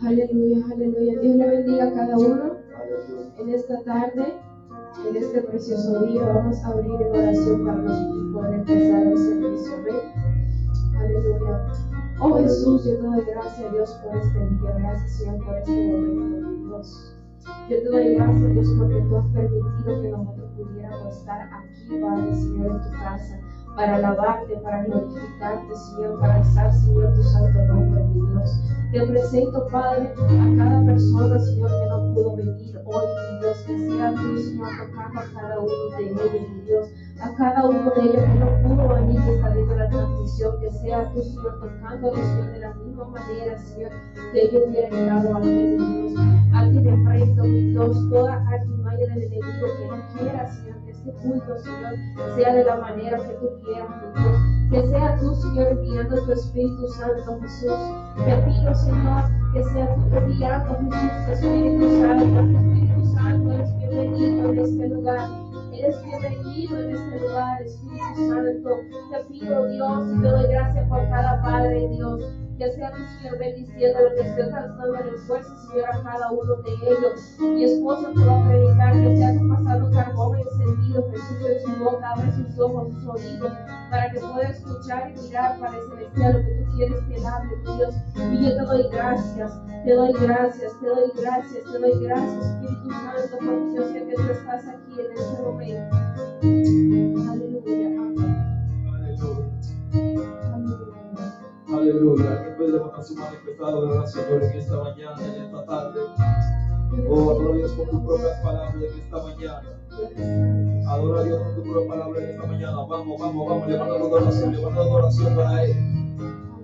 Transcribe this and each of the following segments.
Aleluya, aleluya. Dios le bendiga a cada uno en esta tarde, en este precioso día. Vamos a abrir en oración para nosotros poder empezar el servicio. Amén. Aleluya. Oh Jesús, yo te doy gracias, Dios, por este día. Gracias, Señor, por este momento, mi Dios. Yo te doy gracias, Dios, porque tú has permitido que nosotros pudiéramos estar aquí, Padre, Señor, en tu casa, para alabarte, para glorificarte, Señor, para alzar, Señor, tu santo nombre, mi Dios. Te presento, Padre, a cada persona, Señor, que no pudo venir hoy, mi Dios, que sea tú, Señor, tocando a cada uno de ellos, mi Dios, a cada uno de ellos que no pudo venir y está viendo la transmisión, que sea tú, Señor, tocándolos, Señor, de la misma manera, Señor, que ellos hubieran llegado aquí, mi Dios. A ti reprendo, mi Dios, toda artimaña del enemigo que no quiera, Señor, que este culto, Señor, sea de la manera que tú quieras, mi Dios. Que sea tú, Señor, enviando tu Espíritu Santo, Jesús. Te pido, Señor, que sea tú enviando, Jesús, tu Espíritu Santo. Espíritu Santo, eres bienvenido en este lugar. Eres bienvenido en este lugar, Espíritu Santo. Te pido, Dios, y te doy gracias por cada Padre, Dios. Que sea tu Señor bendiciendo lo que esté tratando en fuerza, Señor, a cada uno de ellos. Mi esposo te va a predicar, que sea tu pasado carbón encendido, Jesús, en su boca, abre sus ojos, sus oídos, para que pueda escuchar y mirar para el celestial lo que tú quieres que él hable, mi Dios. Y yo te doy gracias, te doy gracias, te doy gracias, te doy gracias, Espíritu Santo, porque yo sé que tú estás aquí en este momento. Aleluya, amén. Aleluya. Alguien puede levantar su mano y empezar a adorar al Señor en esta mañana, en esta tarde. Oh, adora a Dios con tus propias palabras en esta mañana. Adora a Dios con tus propias palabras en esta mañana. Vamos, vamos, vamos, levanta la adoración para Él.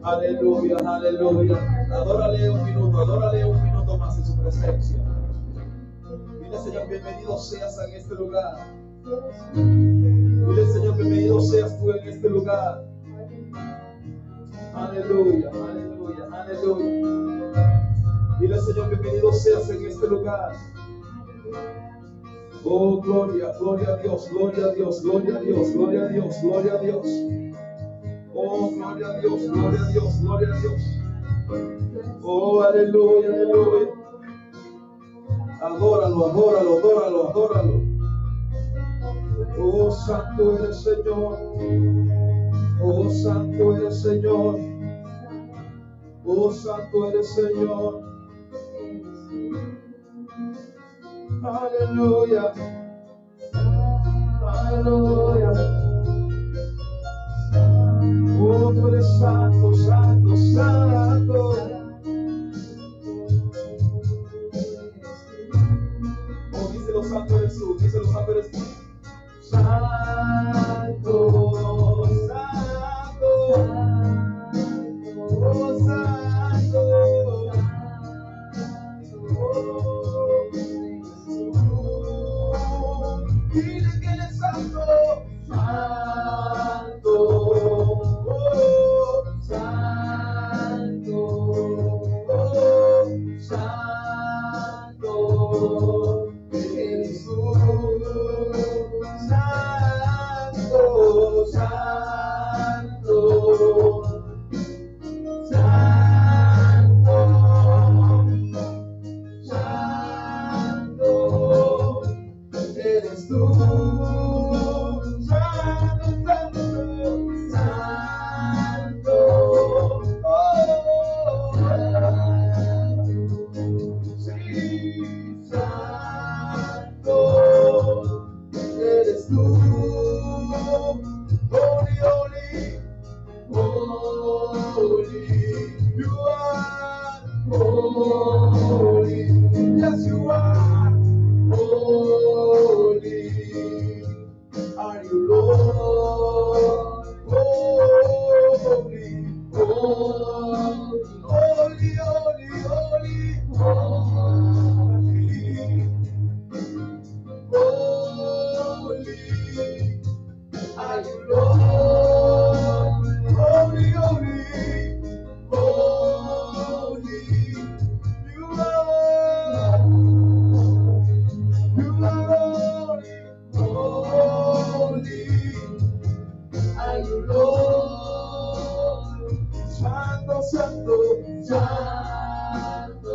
Aleluya, aleluya. Adórale un minuto más en su presencia. Dile, Señor, bienvenido seas en este lugar. Dile, Señor, bienvenido seas tú en este lugar. Aleluya, aleluya, aleluya. Dile, Señor, bienvenido seas en este lugar. Oh, gloria, gloria a Dios, gloria a Dios, gloria a Dios, gloria a Dios, gloria a Dios. Oh, gloria a Dios, gloria a Dios, gloria a Dios. Oh, aleluya, aleluya. Adóralo, adóralo, adóralo, adóralo. Oh, santo eres Señor. Oh, santo eres Señor. Oh, santo eres Señor. Aleluya. Aleluya. Oh, tú eres santo, santo, santo. Oh, díselo, santo eres tú. Díselo, santo eres tú. Santo, santo, oh, santo, oh, dile que eres santo, santo, oh, santo, oh, santo, eres tú. Santo, santo, santo, eres tú. Santo, santo, santo, oh, sí, santo, eres tú. Holy, holy, holy, you are holy, yes you are holy, are you Lord? Holy, holy, holy, holy, holy, holy, are you Lord? Holy, holy, holy, you are holy, holy, are you Lord? Santo, santo, santo,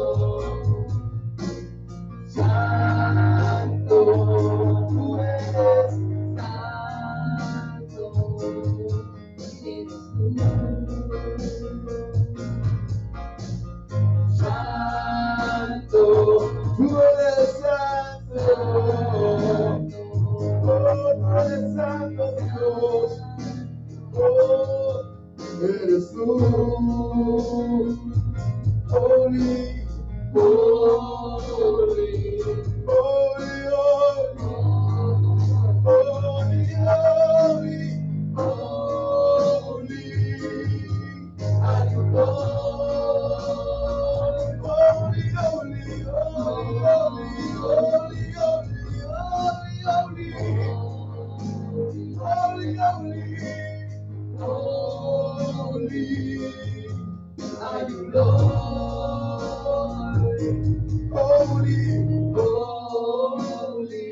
Santo, tú eres santo. Oh, tú eres santo Dios. Oh, eres tú. Holy, holy, holy, holy, holy, holy, are you Lord? Holy, holy, holy, holy, holy, holy, holy, holy, holy, are you Lord? Holy, holy,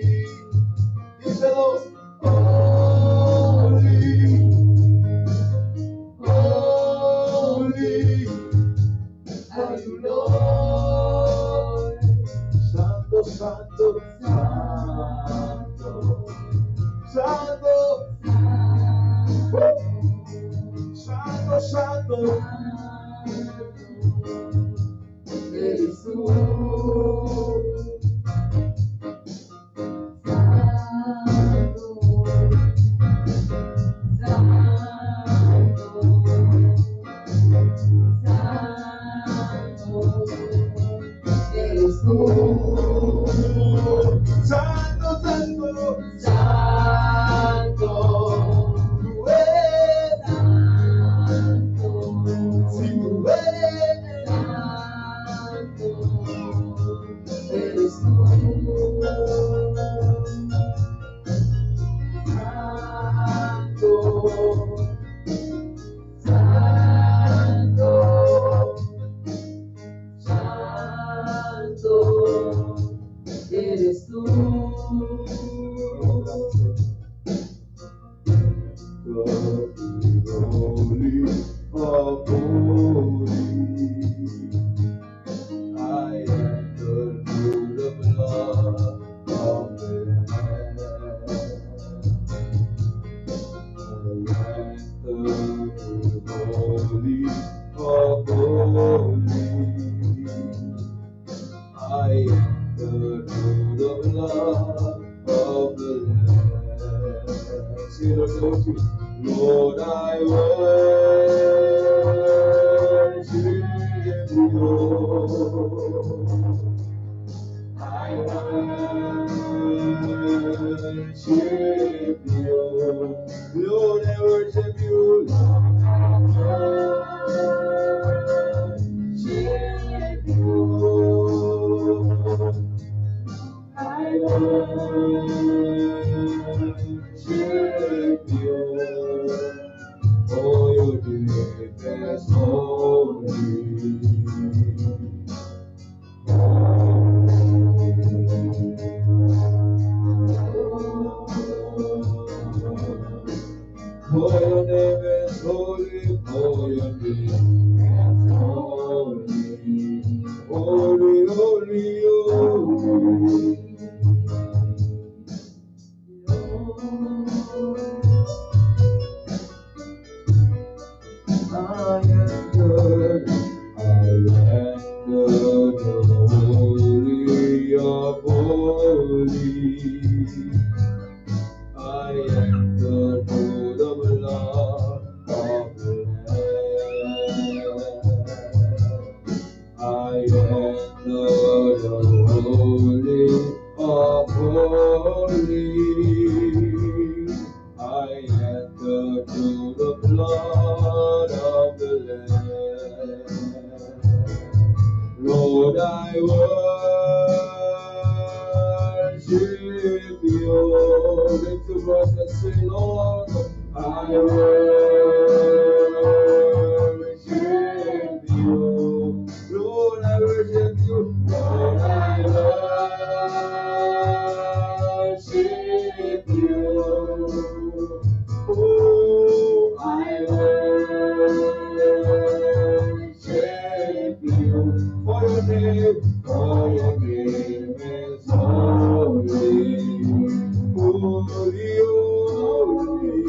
díselo. Holy, holy, are you Lord? Santo, santo, santo, santo, santo, santo, eres tú. Santo, santo, santo, tú eres santo, si tú eres santo, eres tú. Santo, santo, santo, eres tú. Holy, holy, I enter through the blood of the Lamb. I enter holy, holy. I enter through the blood of the Lamb. See the worship. Lord, I worship you. I worship you. Lord, I worship you. Worship you. I worship you. Oh, your name is holy. Oh, your name is holy. Oh, your name is holy. Holy, holy, holy. I am good. I am good. Holy of holies. I am good to the blood of the Lamb. I am good, holy of holies. I enter through the blood of the Lamb. Lord, I worship you. Lift your voice and say, Lord, I worship you. Lord, I worship you. Lord, I worship you. Oh, I worship you. For your name is holy. Holy, holy.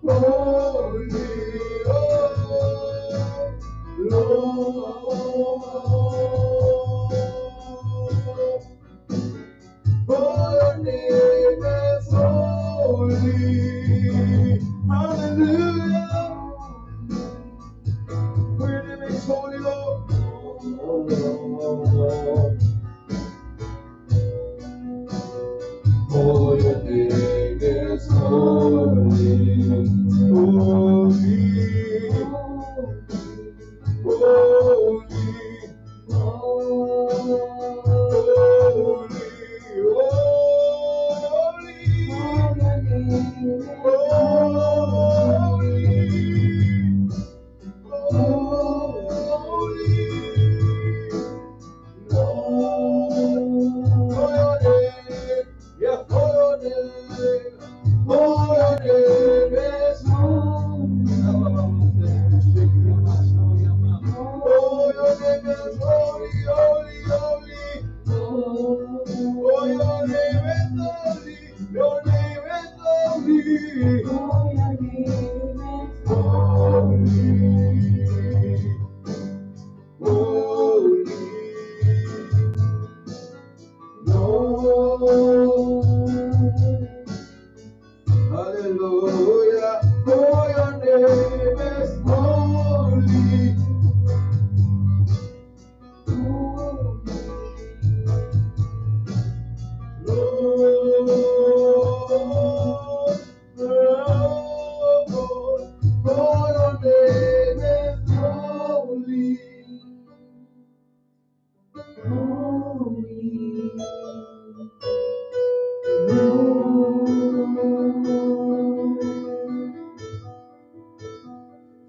holy, Lord. For your name is holy. Hallelujah. For your name is holy, Lord. For your name is holy, holy, Hallelujah, for your name is holy.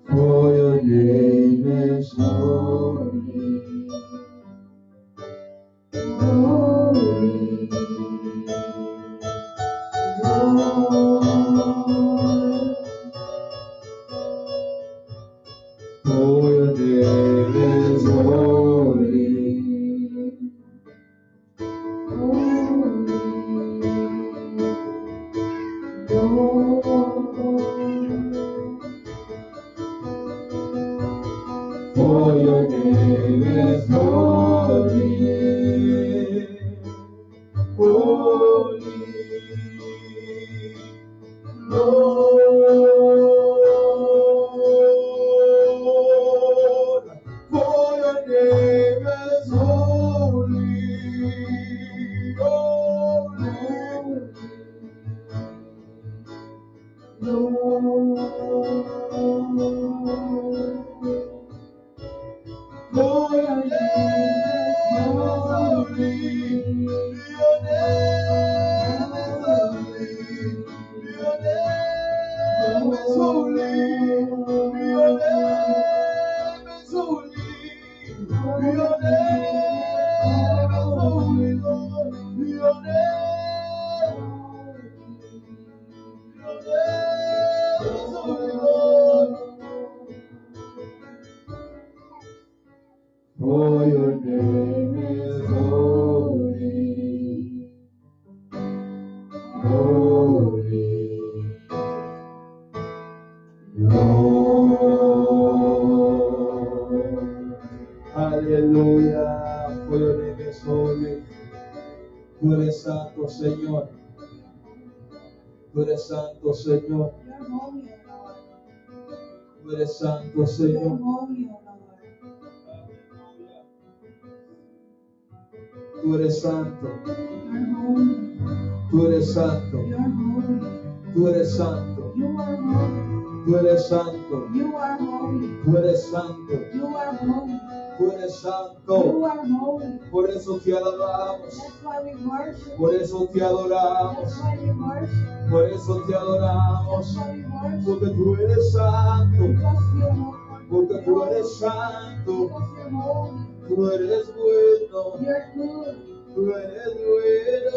For your name is holy, holy, Lord. For your name is holy, holy, Lord. For your name is holy, holy, Lord. For your name is holy, holy, Lord. For your name is holy, your name is holy, your name is holy, your name is holy, your name is holy, Lord, your name is holy, Lord. For your name is holy, holy, Lord. Aleluya, for your name is holy. Tú eres santo, Señor. Tú eres santo, Señor. Tú eres santo, Señor. Tú eres santo. Tú eres santo. Tú eres santo. Tú eres santo. Tú eres santo. Tú eres santo. Por eso te adoramos. Por eso te adoramos. Por eso te adoramos. Porque tú eres santo. Porque tú eres santo. Tú eres bueno. Tú eres bueno.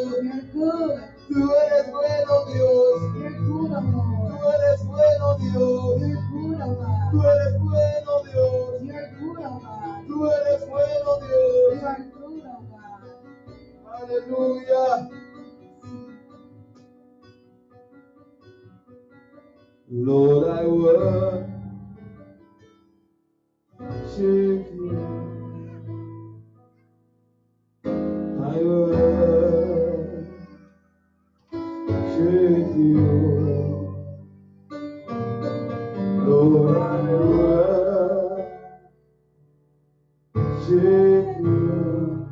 Tú eres bueno, Dios. Tú eres bueno, Dios. Tú eres bueno, Dios. Tú eres bueno, Dios. Aleluya. Lord, I worship you. I worship you. Lord, I worship you.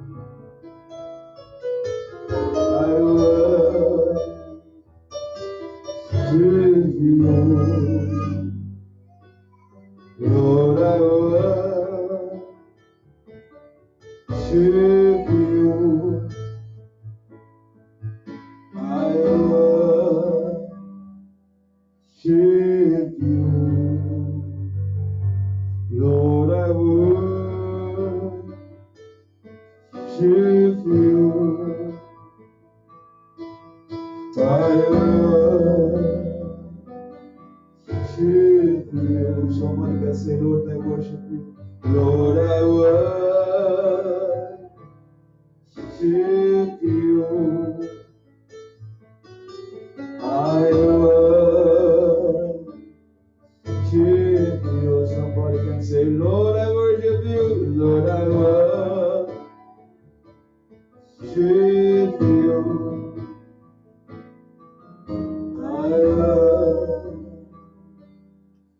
I worship you. Lord, I worship you. I worship you. Lord, I worship you. I worship you. Somebody can say, Lord, I worship you. Lord, I worship you. I worship you. Somebody can say, Lord, I worship you. Lord, I worship you. I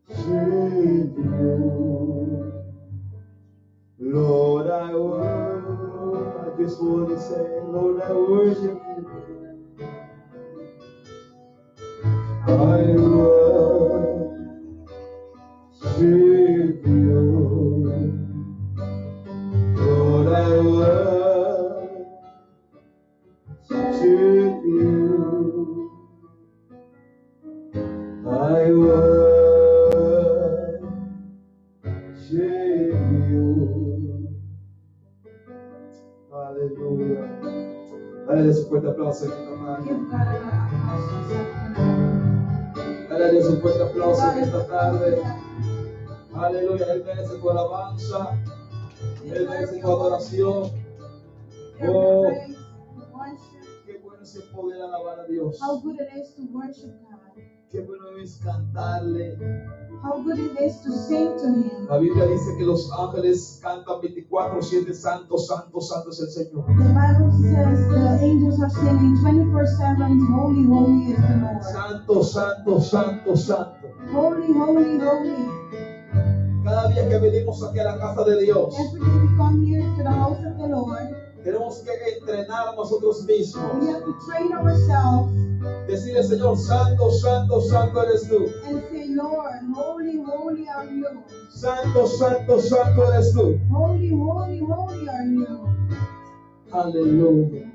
worship you. Lord, I just want to say, Lord, I worship you. I worship you. Lord, I worship you. I worship you. Aleluya. Dale su fuerte aplauso en esta tarde. Dale su fuerte aplauso en esta tarde. Aleluya. Él merece tu alabanza. Él merece tu adoración. Oh, qué bueno es poder alabar a Dios. How good it is to worship God. Qué bueno es cantarle. How good it is to sing to Him. La Biblia dice que los ángeles cantan 24/7, santo, santo, santo es el Señor. The Bible says the angels are singing 24/7, holy, holy is the Lord. Santo, santo, santo, santo. Holy, holy, holy. Cada día que venimos aquí a la casa de Dios, Every day we come here to the house of the Lord, tenemos que entrenar a nosotros mismos. we have to train ourselves Decirle, Señor, santo, santo, santo eres tú. and say, Lord, holy, holy are you. Santo, santo, santo eres tú. Holy, holy, holy are you. Aleluya.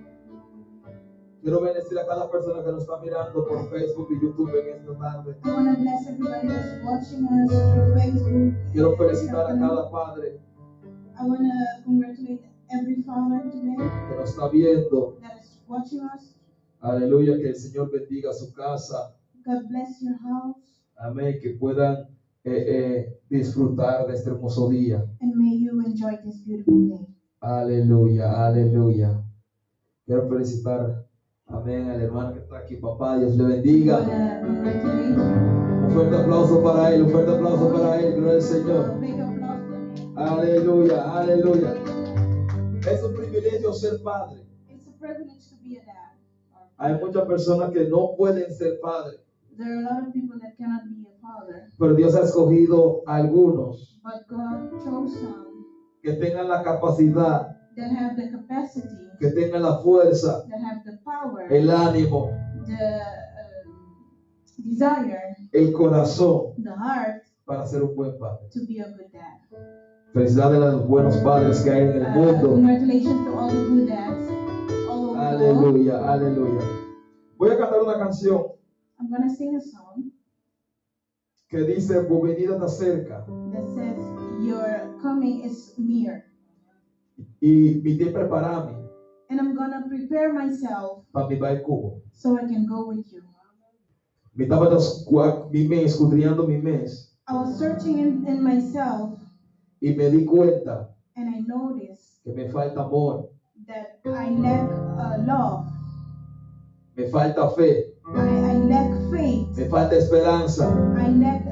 Quiero bendecir a cada persona que nos está mirando por Facebook y YouTube en esta tarde. I want to bless everybody that's watching us through Facebook. Quiero felicitar a cada padre I want to congratulate every father today que nos está viendo. that is watching us. Aleluya, que el Señor bendiga su casa. God bless your house, Amén, que puedan disfrutar de este hermoso día. and may you enjoy this beautiful day. Aleluya, aleluya. Quiero felicitar, amén, al hermano que está aquí, papá. Dios le I bendiga. want to congratulate. Un fuerte aplauso para él, un fuerte aplauso para él, gloria al Señor. Big applause for me. Aleluya, aleluya. Es un privilegio ser padre. It's a privilege to be a dad. Hay muchas personas que no pueden ser padres, There are a lot of people that cannot be a father, pero Dios ha escogido a algunos but God chose some que tengan la capacidad, that have the capacity, que tengan la fuerza, that have the power, el ánimo, the desire, el corazón the heart para ser un buen padre. to be a good dad. Felicidades a los buenos padres que hay en el mundo. Congratulations to all the good dads all over the world. Aleluya, aleluya. Voy a cantar una canción I'm going to sing a song que dice, tu venida está cerca that says, your coming is near. y mi tiempo prepararme And I'm going to prepare myself para mi baile cubo. so I can go with you. Mi estaba mi mes, escudriñando mi mes I was searching in myself, y me di cuenta and I noticed que me falta amor, that I lack love, me falta fe, I lack faith. Me falta esperanza. I lack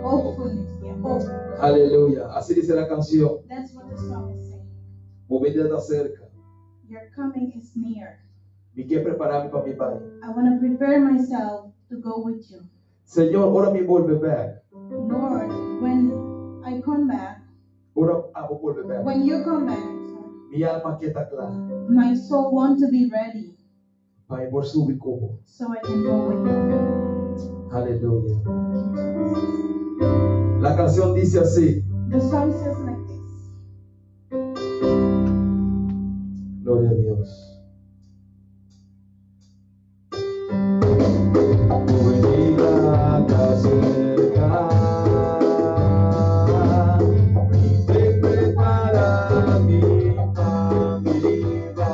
hopefulness. Yeah, hope. Aleluya. Así dice la canción. That's what the song is saying. Tu venida está cerca. Your coming is near. Y que prepararme para mi país. I want to prepare myself to go with you. Señor, ahora me vuelve back. Lord, when I come back, Ahora vos vuelve back. when you come back, sorry, Mi alma aquí está clara. my soul wants to be ready Para ir por su cubo. so I can go with you. Aleluya. La canción dice así. The song says like this. Gloria a Dios. Tu venida está cerca. Y te prepara mi familia,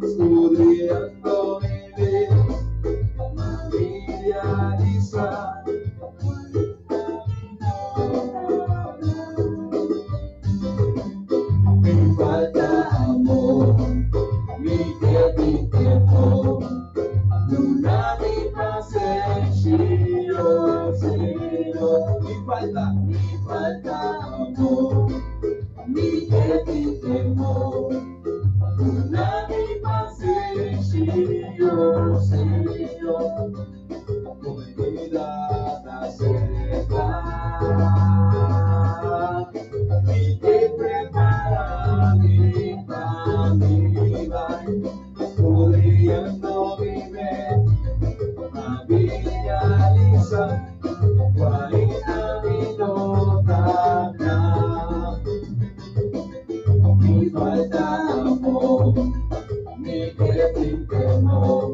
escudriñando mi vida, materializar. Me falta amor, mi temor, nuna mi paseggio, Señor. Me falta amor, mi temor, nuna mi paseggio, Señor. Tu venida está cerca. Y te prepara mi familia, escudriñando mi mente, materializa, 40 minutos acá. Me falta amor, mi temor,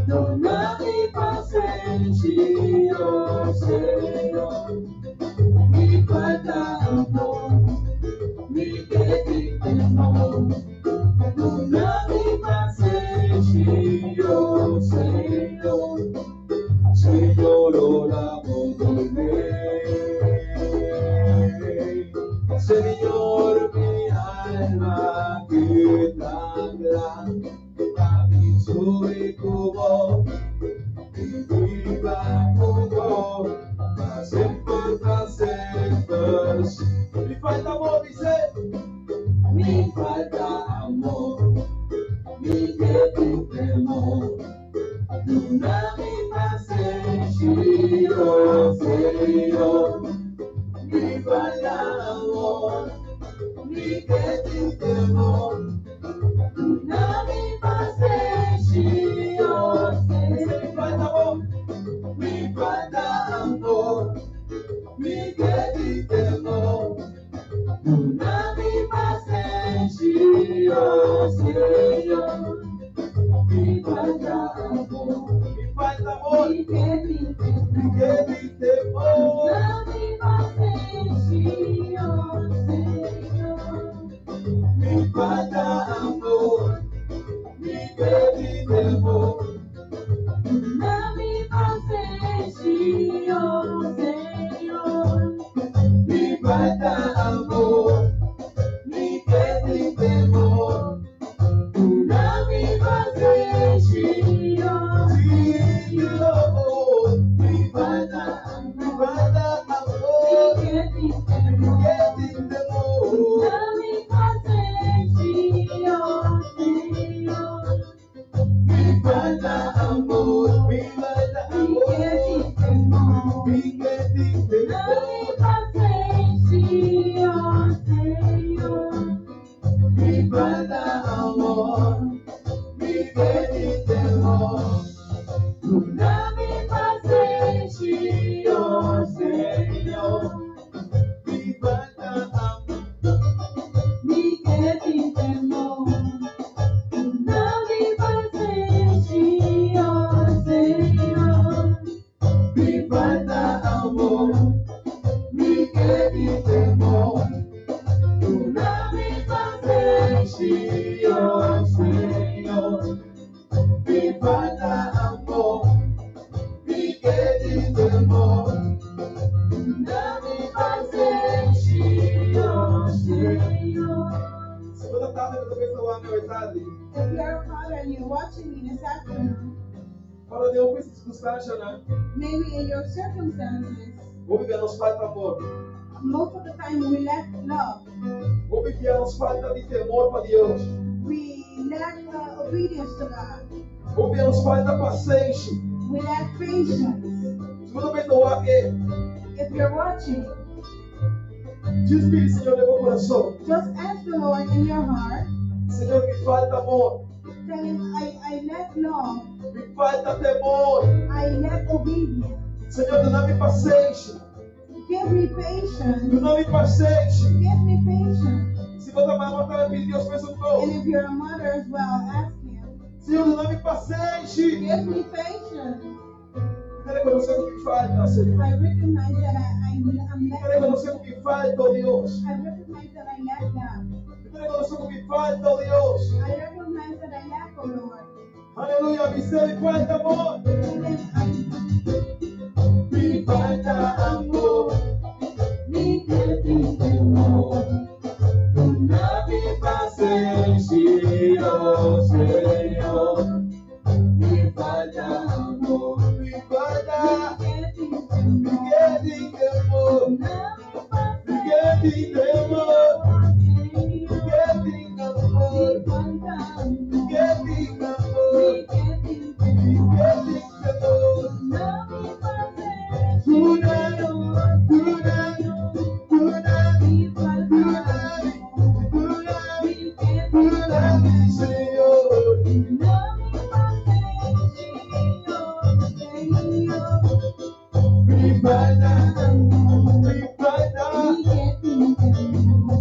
dona mi paseggio, Señor. Me falta amor, mi temor, dona mi paseggio, Señor. Señor, ora por me. Señor, mi alma que tan grande, a mi cubo, y viva como, mas importa ser first. Me falta amor, dice. Me falta amor, mi temor, nuna mi paseggio, Señor. Me falta amor, mi temor, nuna mi paseggio, Señor. Me falta amor, mi temor, nuna mi paseggio, Señor. Me falta amor, mi temor, mi paseggio, Señor. me falta amor, mi temor, Mi paseggio, Señor. me falta amor, mi temor, una mi paseggio, Señor. Me falta amor, mi temor, Mi paseggio, Señor. me falta amor, me falta amor, mi me falta amor, mi temor, una mi paseggio, Señor. Me falta amor, Mi temor, mi paseggio, Señor. me falta amor, mi temor, una mi paseggio, Señor. Me falta amor, tarde, If you're a father and you're watching me this afternoon, fora de alguma circunstância, né? maybe in your circumstances, Ou viver nos falta amor, most of the time we lack love. ou viver nos falta de temor para Deus, We lack obedience to God. ou viver nos falta paciência. We lack patience. Se você perdoar que If you're watching, diz Espírito, Senhor, no meu coração, just ask the Lord in your heart. Senhor, me falta amor, Tell him, I lack love. me falta temor. I lack obedience. Senhor, tu dá-me paciência, Give me patience. tu dá-me paciência. Give me patience. Se você vai matar, pedir Deus fez um And gol. if you're a mother as well, ask him. Senhor, tu dá-me paciência. Give me patience. Eu quero reconhecer o que me falta, Senhor. I recognize that I'm Eu quero reconhecer o lacking. que me falta, oh Deus. I recognize that I lack that. Eu quero reconhecer o que me falta, oh Deus. I recognize that I lack, oh Lord. Aleluia, me falta amor. Tell him, Me falta amor. me give temor. Dá-me paciência, oh Senhor. Me falta amor. Me falta. Ninguém tem temor. Ninguém tem temor. Ninguém tem amor. Ninguém tem amor. Ninguém tem temor. Senhor, me falta,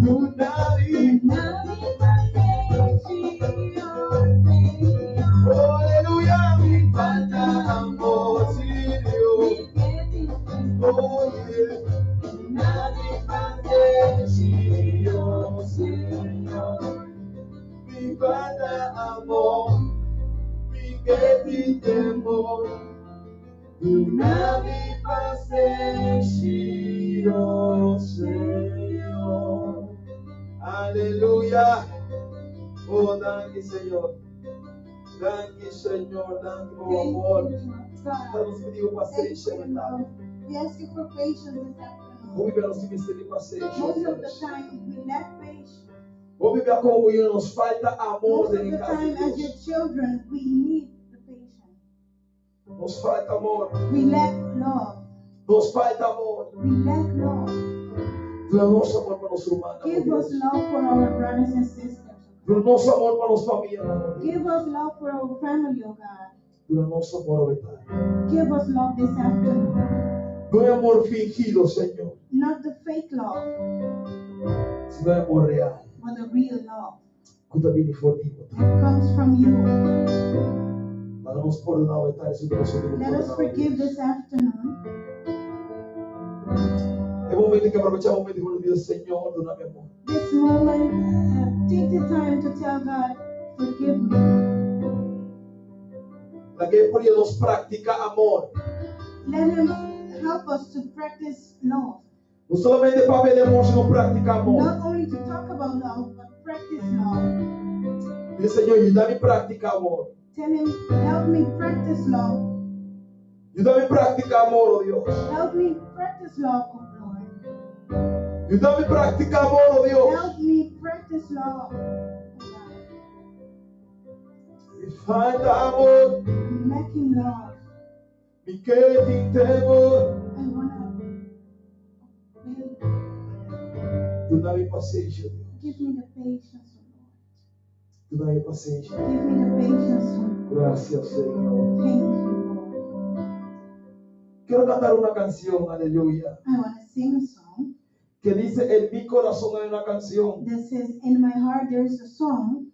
do nariz. Oh, aleluia, me falta amor, Senhor. Oh, yeah. Oh, Senhor, me falta amor, me quede temor. Dá-me paciência, oh Senhor. Aleluia. Oh, danke, Senhor. Danke, Senhor. Danke, meu amor. Estamos pedindo paciência, verdade. We ask you for patience this afternoon. Vamos viver nos limites de paciência. Most of the time we lack patience. Vamos viver como eu, nos falta amor Most of dentro the de casa de time as your Deus. children, we need the patience. Nos falta amor. We lack love. Nos falta amor. We lack love. Do nosso amor para nosso irmão. Give us love for our brothers and sisters. Do nosso amor para nossa família. amor. Give us love for our family, oh God. Do nosso amor ao eterno. Give us love this afternoon. Não é amor fingido, Senhor. Not the fake love, Sino é amor real. but the real love Que também for vivo. that comes from you. Para nos perdonar o eterno, se nós podemos Let us forgive this afternoon. É um momento que aproveitar o momento que diz Senhor, do-me amor. This moment, take the time to tell God, forgive me. Para que por nos praticar amor. Let Him help us to practice love. Não somente para ver amor, sino praticar amor. Not only to talk about love, but practice love. Diz Senhor, ajuda-me a praticar amor. Tell Him, help me practice love. Ajuda-me a praticar amor, oh Deus. Help me practice love, oh Lord. Ajuda-me a praticar amor, oh Deus. Help me practice love. Oh God. Me falta amor, I'm lacking love. me quede temor. I wanna build. Ajuda-me paciência, Deus. Give me the patience, oh Ajuda-me paciência. Lord. Give me the patience, oh Lord. Gracias, Senhor. Thank you, Lord. Quiero cantar una canción, aleluya, I want to sing a song que dice, en mi corazón hay una canción that says, in my heart there's a song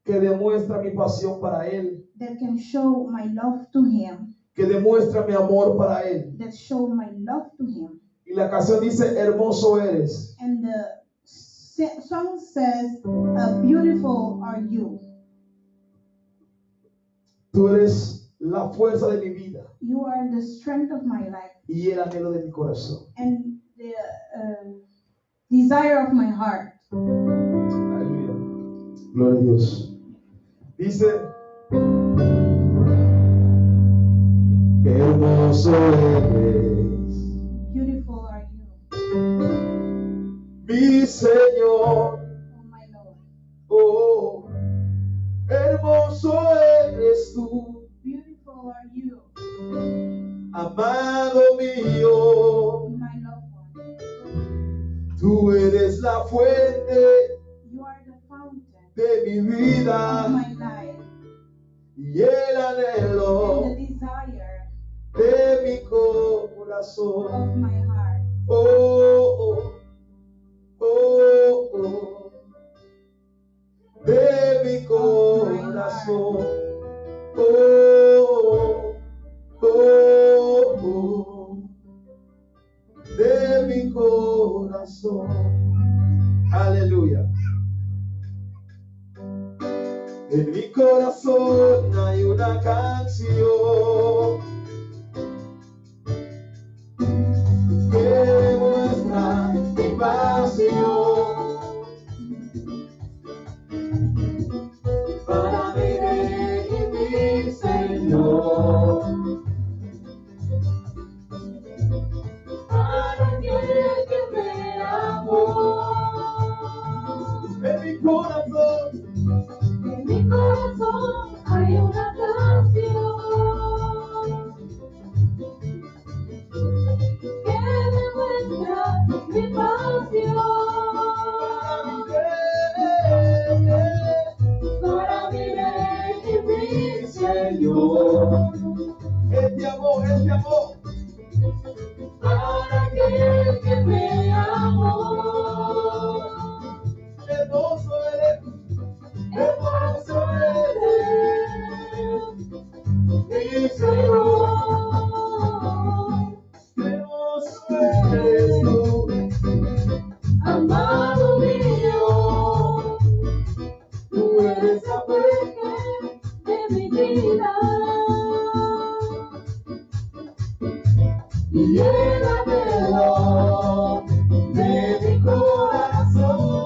que demuestra mi pasión para Él, that can show my love to Him, que demuestra mi amor para Él. that show my love to Him. Y la canción dice, hermoso eres, And the song says, beautiful are you. tú eres la fuerza de mi vida You are the strength of my life y el anhelo de mi corazón. and the desire of my heart. Aleluya. Gloria a Dios. Dice, qué hermoso eres, Beautiful are you, mi Señor. oh my Lord. Oh, hermoso eres tú, Beautiful are you, amado mío. my loved one. Tú eres la fuente You are the fountain de mi of vida my life y el anhelo and the desire de mi corazón. of my heart. Oh, oh, oh, oh, de mi corazón. Oh, oh, oh, de mi corazón. Aleluya. En mi corazón hay una canción que demuestra mi pasión para mi Rey y mi Señor, para aquel que me amó. En mi corazón hay una canción que demuestra mi pasión para mi Rey y mi Señor. Él te amó, Para aquel que me amó. hermoso eres, Hermoso eres, mi Señor. hermoso eres tú, Amado mío, tú eres la fuente de mi vida y el anhelo de mi corazón.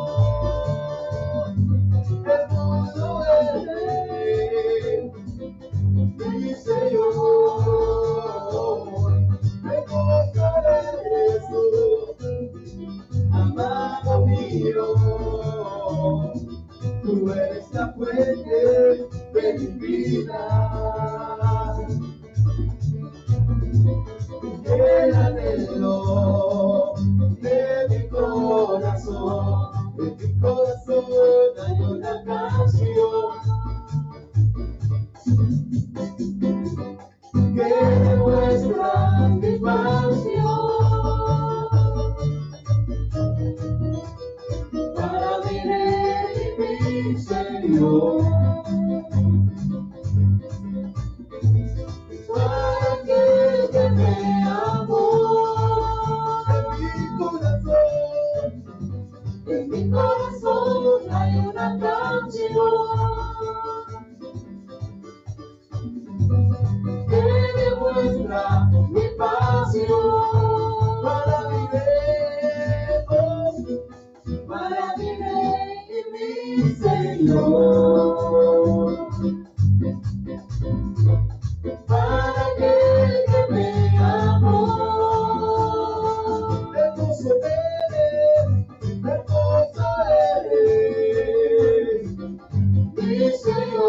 hermoso eres, mi Señor, hermoso eres tú, amado mío, tú eres la fuente de mi vida. El anhelo de mi corazón, en mi corazón hay una canción que demuestra mi pasión para mi Rey y mi Señor, para aquel que me amó. En mi corazón hay una canción que demuestra mi pasión Para mi Rey y mi Señor, para aquel que me amó. hermoso eres, Mi Señor,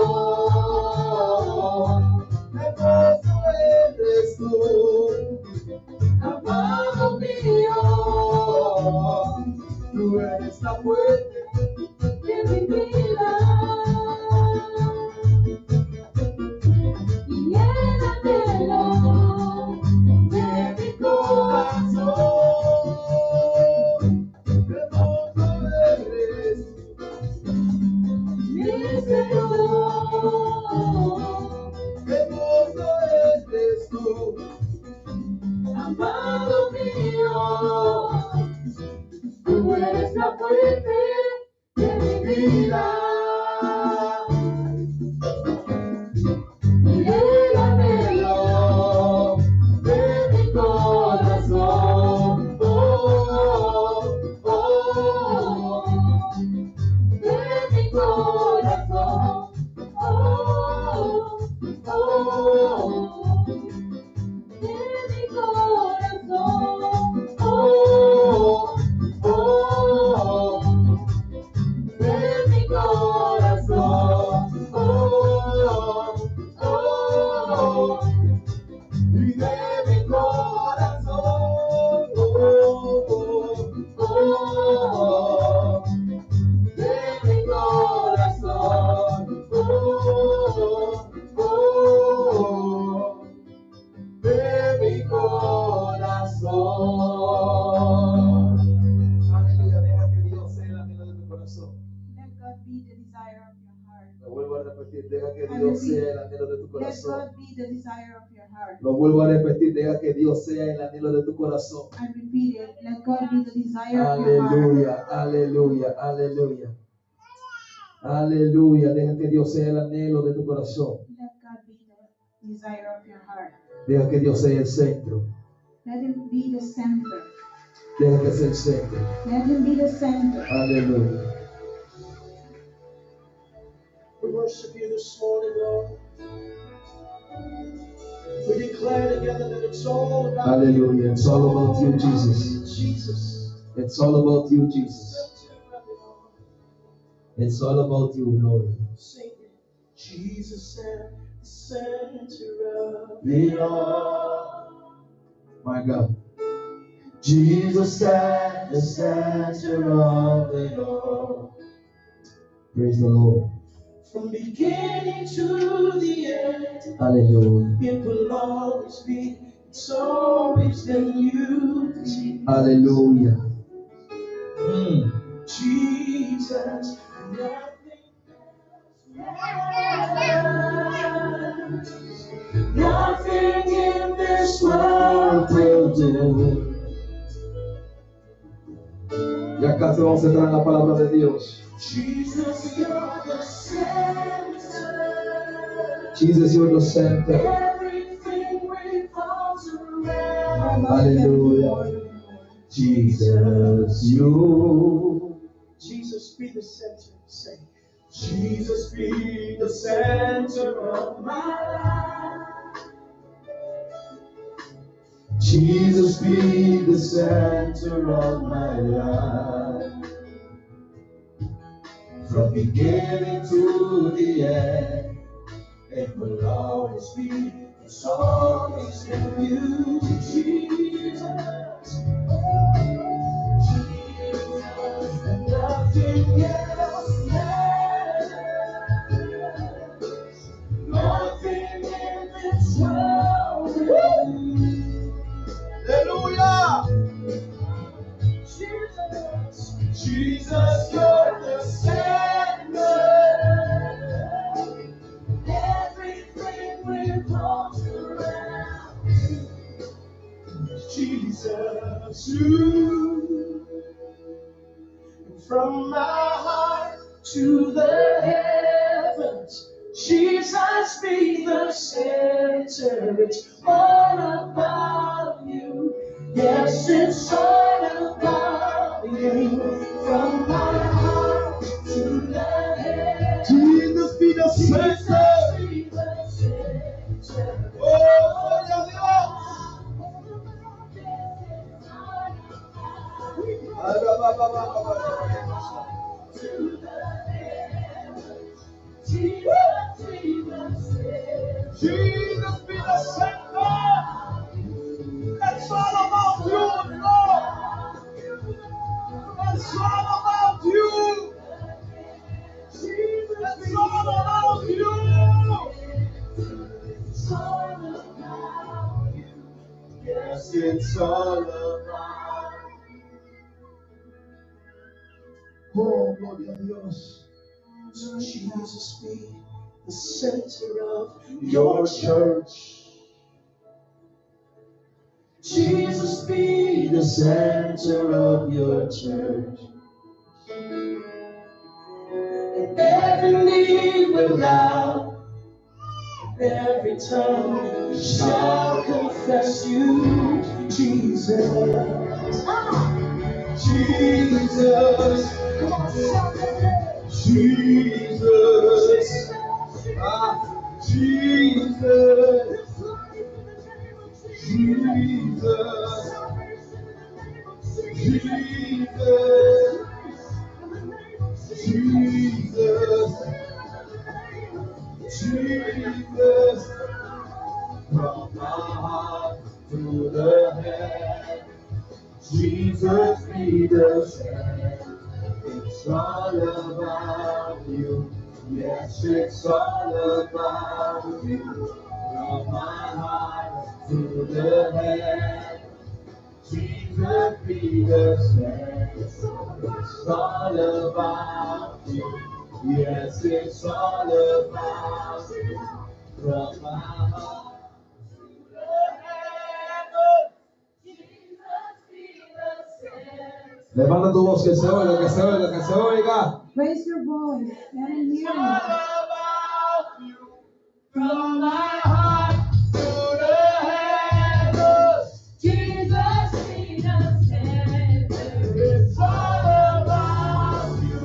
hermoso eres tú, amado mío, tú eres la fuente de mi vida y el anhelo de mi corazón. hermoso eres, Mi Señor, hermoso eres tú, mi corazón. De mi corazón. De mi corazón. Aleluya, deja que Dios sea el anhelo de tu corazón. Let God be the desire of your heart. Lo vuelvo a repetir, deja que Dios sea el anhelo de tu Let corazón. God be the desire of your heart. Lo vuelvo a repetir, deja que Dios sea el anhelo de tu corazón. I repeat it. Let God be the desire of your heart. Aleluya, aleluya, aleluya. Aleluya, deja que Dios sea el anhelo de tu corazón. Let God be the desire of your heart. Deja que Dios sea el centro. Let Him be the center. Deja que sea el centro. Let Him be the center. Aleluya. We worship you this morning, Lord. We declare together that it's all about Hallelujah. It's all about you, Jesus. Jesus. It's all about you, Jesus. It's all about you, Lord. Sing it. Jesus at the center of It all. My God. Jesus at the center of it all. Praise the Lord. from beginning to the end. Hallelujah. It will always be, it's always been you, Jesus. Hallelujah. Jesus, nothing else. Nothing in this world will do. Ya casi vamos a entrar en la palabra de Dios. Jesus, you're the center. Jesus, you're the center. Everything revolves around. Hallelujah. Jesus, you. Jesus, be the center. Say, Jesus, be the center of my life. Jesus, be the center of my life. From beginning to the end, it will always be, it's always been you, Jesus. Jesus, and nothing else matters. Nothing in this world will do. Hallelujah. Jesus, Jesus, you're the center. Everything revolves around you. Jesus, you. From my heart to the heavens, Jesus, be the center. It's all about you. Yes, it's all about you. From my heart to the heavens, Jesus, be the center. Jesus, be the center. Oh, gloria a Dios. Jesus, be the center. It's all about you, Lord. It's all about you. Jesus, it's all about you. It's all about you. Yes, it's all about. Oh, gloria a Dios. Jesus, be the center of Your church. Jesus, be The center of your church. and every knee will bow, every tongue shall confess you, Jesus. Jesus. Come on, shout that name. Jesus. Jesus. Jesus. Jesus. Jesus. From my heart to the head. Jesus be the center. It's all about you. Yes, it's all about you. From my heart to the head. Jesus be the center. It's all about you. Yes, it's all about you. From my heart to the head. Levanta tu voz, que se oiga, que se oiga, que se oiga. Raise your voice. Let him hear All you. about you. From my heart to the heavens. Jesus be the center. It's all about you.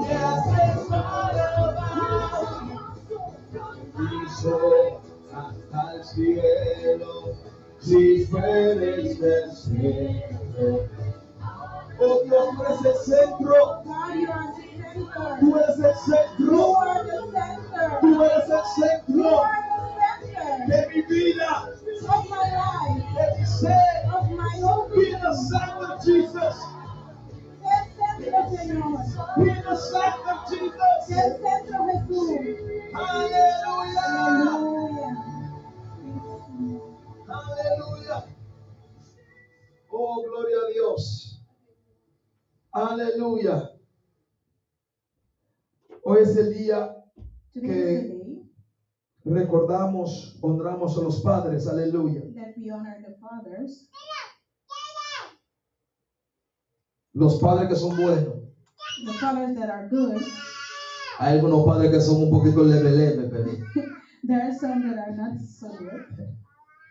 Yes, it's all about you. Dice hasta el cielo, si fueres del cielo. Oh Dios, tú eres el centro. God, you are the center. Tú eres el You centro. are the center. Tú eres el You centro are the center de mi vida, of my life, de mi ser. of my whole Be being. the son of Jesus. Sé centro, Señor. Be the son of Jesus. Sé centro, Jesús. Aleluya. Aleluya. Aleluya. Oh, gloria a Dios. Aleluya. Hoy es el día Today is the day recordamos, honramos a los padres. Aleluya. that we honor the fathers, Los padres que son buenos. the fathers that are good. Hay algunos padres que son un poquito leve, pero There are some that are not so good,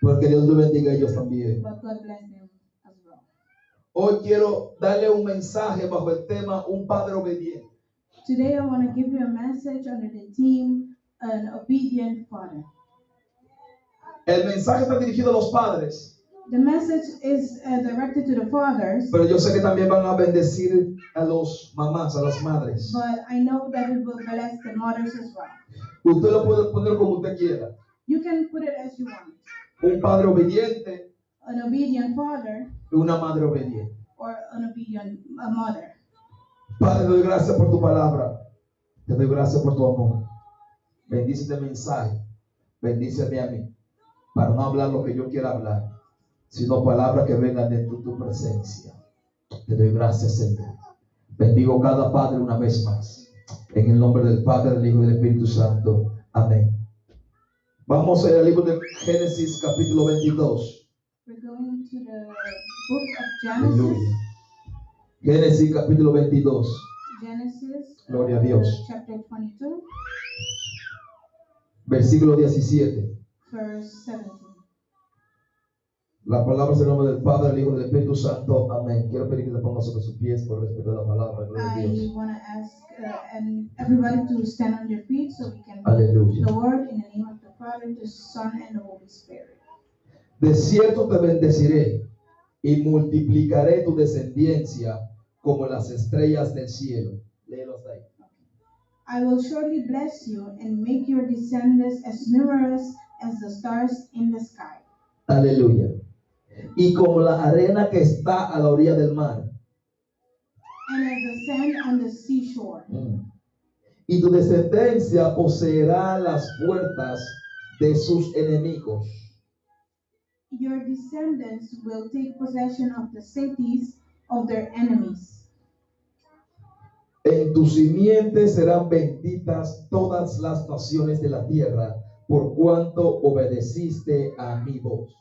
porque Dios los bendiga a ellos también. but God bless them as well. Hoy quiero darle un mensaje bajo el tema Un Padre Obediente. Today I want to give you a message under the theme, An Obedient Father. El mensaje está dirigido a los padres, The message is directed to the fathers, pero yo sé que también van a bendecir a los mamás, a las madres. but I know that it will bless the mothers as well. Usted lo puede poner como usted quiera. You can put it as you want. Un padre obediente An obedient father y una madre obediente. or an obedient mother. Padre, te doy gracias por tu palabra. Te doy gracias por tu amor. Bendice este mensaje. Bendíceme a mí. Para no hablar lo que yo quiera hablar, sino palabras que vengan de tu presencia. Te doy gracias, Señor. Bendigo cada padre una vez más. En el nombre del Padre, del Hijo y del Espíritu Santo. Amén. Vamos al libro de Génesis, capítulo 22. We're going to the book of Aleluya. Génesis, capítulo 22. Genesis, Gloria a Dios. chapter 22, Versículo 17. verse 17. La palabra es el nombre del Padre, del Hijo y del Espíritu Santo. Amén. Quiero pedir que se pongan sobre sus pies por respeto a la palabra. Gloria a I Dios. want to ask and everybody to stand on their feet so we can read Aleluya. the word in the name of the Father, the Son, and the Holy Spirit. De cierto te bendeciré y multiplicaré tu descendencia como las estrellas del cielo. Léelo hasta ahí. I will surely bless you and make your descendants as numerous as the stars in the sky, Aleluya. Y como la arena que está a la orilla del mar. and as the sand on the seashore. Y tu descendencia poseerá las puertas de sus enemigos. Your descendants will take possession of the cities of their enemies. En tu simiente serán benditas todas las naciones de la tierra, por cuanto obedeciste a mi voz.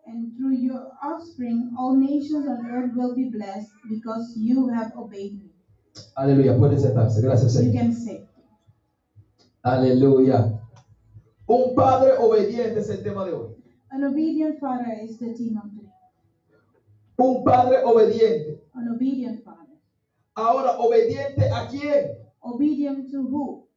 And through your offspring, all nations on earth will be blessed because you have obeyed me. Aleluya, pueden sentarse. Gracias, You Señor. can say, Aleluya. Un padre obediente es el tema de hoy. an obedient father is the theme of today. Un padre obediente. An obedient father. Ahora, ¿obediente a quién? Obedient to who?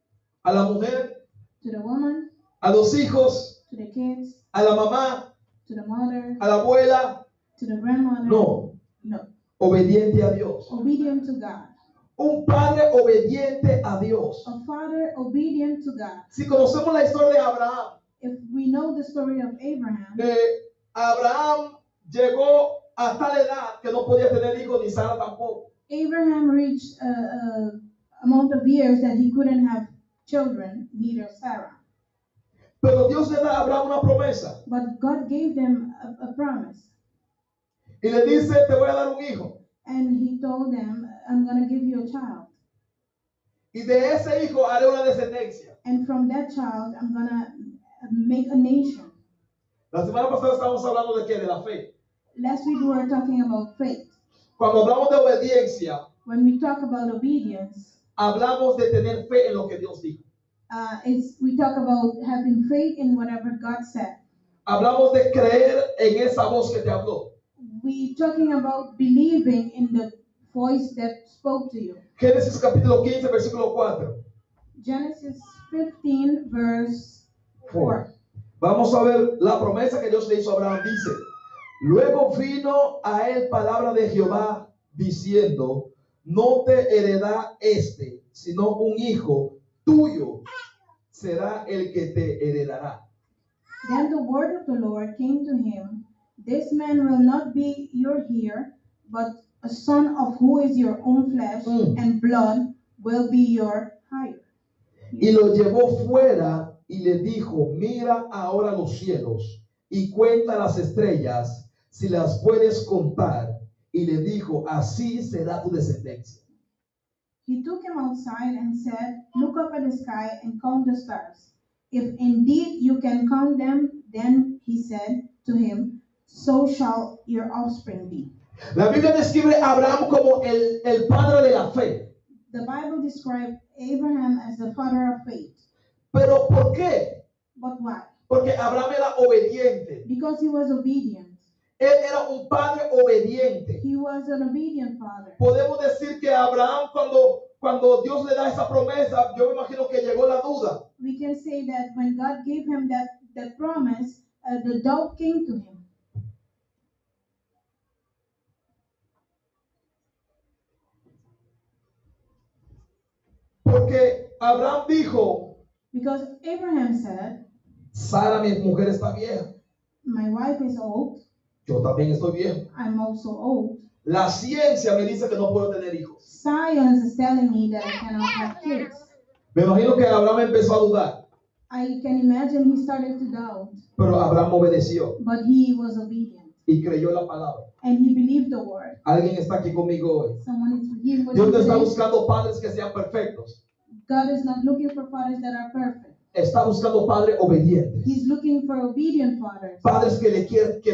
A la mujer, To the woman, a los hijos, to the kids, a la mamá, to the mother, a la abuela. to the grandmother? No, No. obediente a Dios. Obedient to God. Un padre obediente a Dios. A father obedient to God. Si conocemos la historia de Abraham, If we know the story of Abraham, Abraham llegó a tal edad que no podía tener hijos ni Sara tampoco. Abraham reached a amount of years that he couldn't have children, neither Sarah. Pero Dios le da a Abraham una promesa But God gave them a promise. y le dice, te voy a dar un hijo. And he told them, I'm going to give you a child. Y de ese hijo haré una descendencia. And from that child, I'm going to make a nation. La semana pasada estábamos hablando de qué, de la fe. Last week we were talking about faith. Cuando hablamos de obediencia, When we talk about obedience, hablamos de tener fe en lo que Dios dijo. we talk about having faith in whatever God said. Hablamos de creer en esa voz que te habló. We talking about believing in the voice that spoke to you. Génesis capítulo 15, versículo 4. Genesis 15, verse 4. Vamos a ver la promesa que Dios le hizo a Abraham. Dice, luego vino a él palabra de Jehová diciendo, no te heredará sino un hijo tuyo será el que te heredará. Then the word of the Lord came to him, this man will not be your heir, but a son of who is your own flesh and blood will be your hire. Y lo llevó fuera y le dijo, mira ahora los cielos y cuenta las estrellas, si las puedes contar. Y le dijo, así será tu descendencia. He took him outside and said, look up at the sky and count the stars. If indeed you can count them, then he said to him, so shall your offspring be. La Biblia describe a Abraham como el padre de la fe. The Bible described Abraham as the father of faith. ¿Pero por qué? But why? Porque Abraham era obediente. Because he was obedient. Él era un padre obediente. He was an obedient father. Podemos decir que Abraham cuando Dios le da esa promesa, yo me imagino que llegó la duda. We can say that when God gave him that promise, the doubt came to him. Porque Abraham dijo, Because Abraham said, Sara, mi mujer, está vieja. my wife is old, Yo también estoy viejo. I'm also old. La ciencia me dice que no puedo tener hijos. Science is telling me that I cannot have kids. Me imagino que Abraham empezó a dudar, I can imagine he started to doubt, pero Abraham obedeció but he was obedient. y creyó la palabra. And he believed the word. Alguien está aquí conmigo hoy. Someone is here with Dios me no está today. buscando padres que sean perfectos. God is not looking for fathers that are perfect. Está buscando padres obedientes. He's looking for obedient fathers. Padres que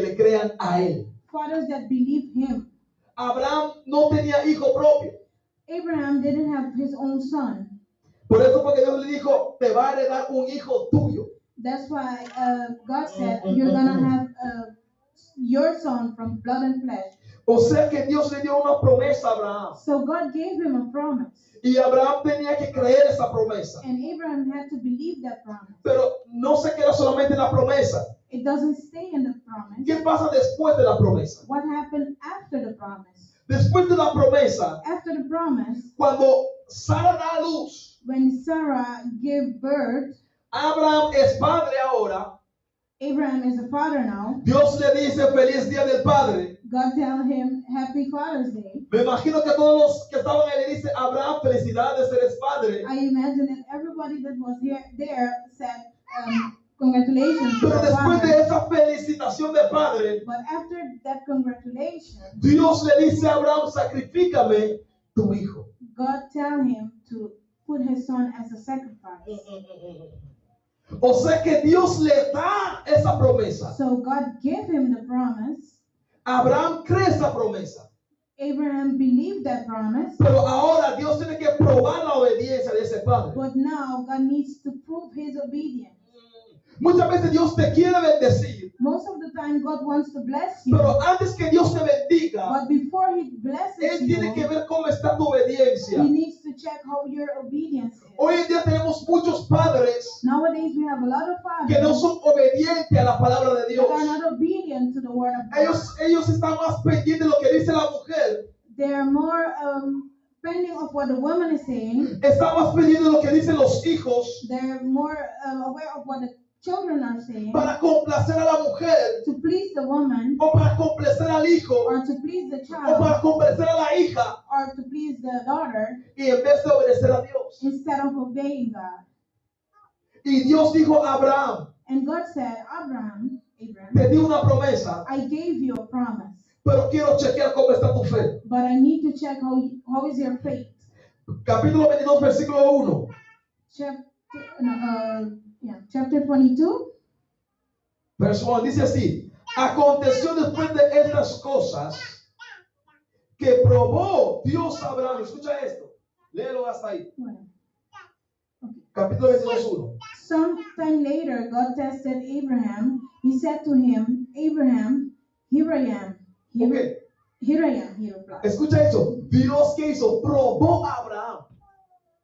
le crean a él. Fathers that believe him. Abraham no tenía hijo propio. Abraham didn't have his own son. Por eso porque Dios le dijo, te va a heredar un hijo tuyo. That's why God said, you're going to have your son from blood and flesh. O sea que Dios le dio una promesa a Abraham. So God gave him a promise. Y Abraham tenía que creer esa promesa. And Abraham had to believe that promise. Pero no se queda solamente en la promesa. It doesn't stay in the promise. ¿Qué pasa después de la promesa? What happened after the promise? Después de la promesa, After the promise, cuando Sara da a luz, when Sarah gave birth, Abraham es padre ahora. Abraham is a father now. Dios le dice feliz día del padre. God tell him Happy Father's Day. Me imagino que todos los que estaban ahí le dicen, Abraham, felicidades, eres padre. I imagine that everybody that was there said, congratulations to Pero the después de father. esa felicitación de padre, But after that congratulation, Dios le dice a Abraham, sacrifícame tu hijo. God tell him to put his son as a sacrifice. O sea que Dios le da esa promesa. So God gave him the promise. Abraham cree esa promesa. Abraham believed that promise. Pero ahora Dios tiene que probar la obediencia de ese padre. But now God needs to prove his obedience. Muchas veces Dios te quiere bendecir, Most of the time God wants to bless you. pero antes que Dios te bendiga, But before he blesses Él tiene que you, ver cómo está tu obediencia. he needs to check how your obedience is. Hoy en día tenemos muchos padres Nowadays we have a lot of que no fathers son obedientes a la palabra de Dios. that are not obedient to the word of God. Ellos están más pendientes de lo que dice la mujer. They are more depending of what the woman is saying. Están más pendientes de lo que dicen los hijos They're more aware of what the children are saying, para complacer a la mujer, to please the woman, o para complacer al hijo, or to please the o para child, complacer a la hija, or to please the daughter, y en vez de obedecer a Dios. instead of obeying God. Y Dios dijo a Abraham, And God said, Abraham, te di una promesa, I gave you a promise, pero quiero chequear cómo está tu fe. but I need to check how is your faith. Capítulo 22, versículo 1. Chapter 22, Verso 1 dice así: aconteció después de estas cosas que probó Dios a Abraham. Escucha esto, léelo hasta ahí. Capítulo 22, 1. sometime later, God tested Abraham. He said to him, Abraham, here I am. Ok, Here I am, he replied. escucha eso. Dios, ¿qué hizo? Probó a Abraham.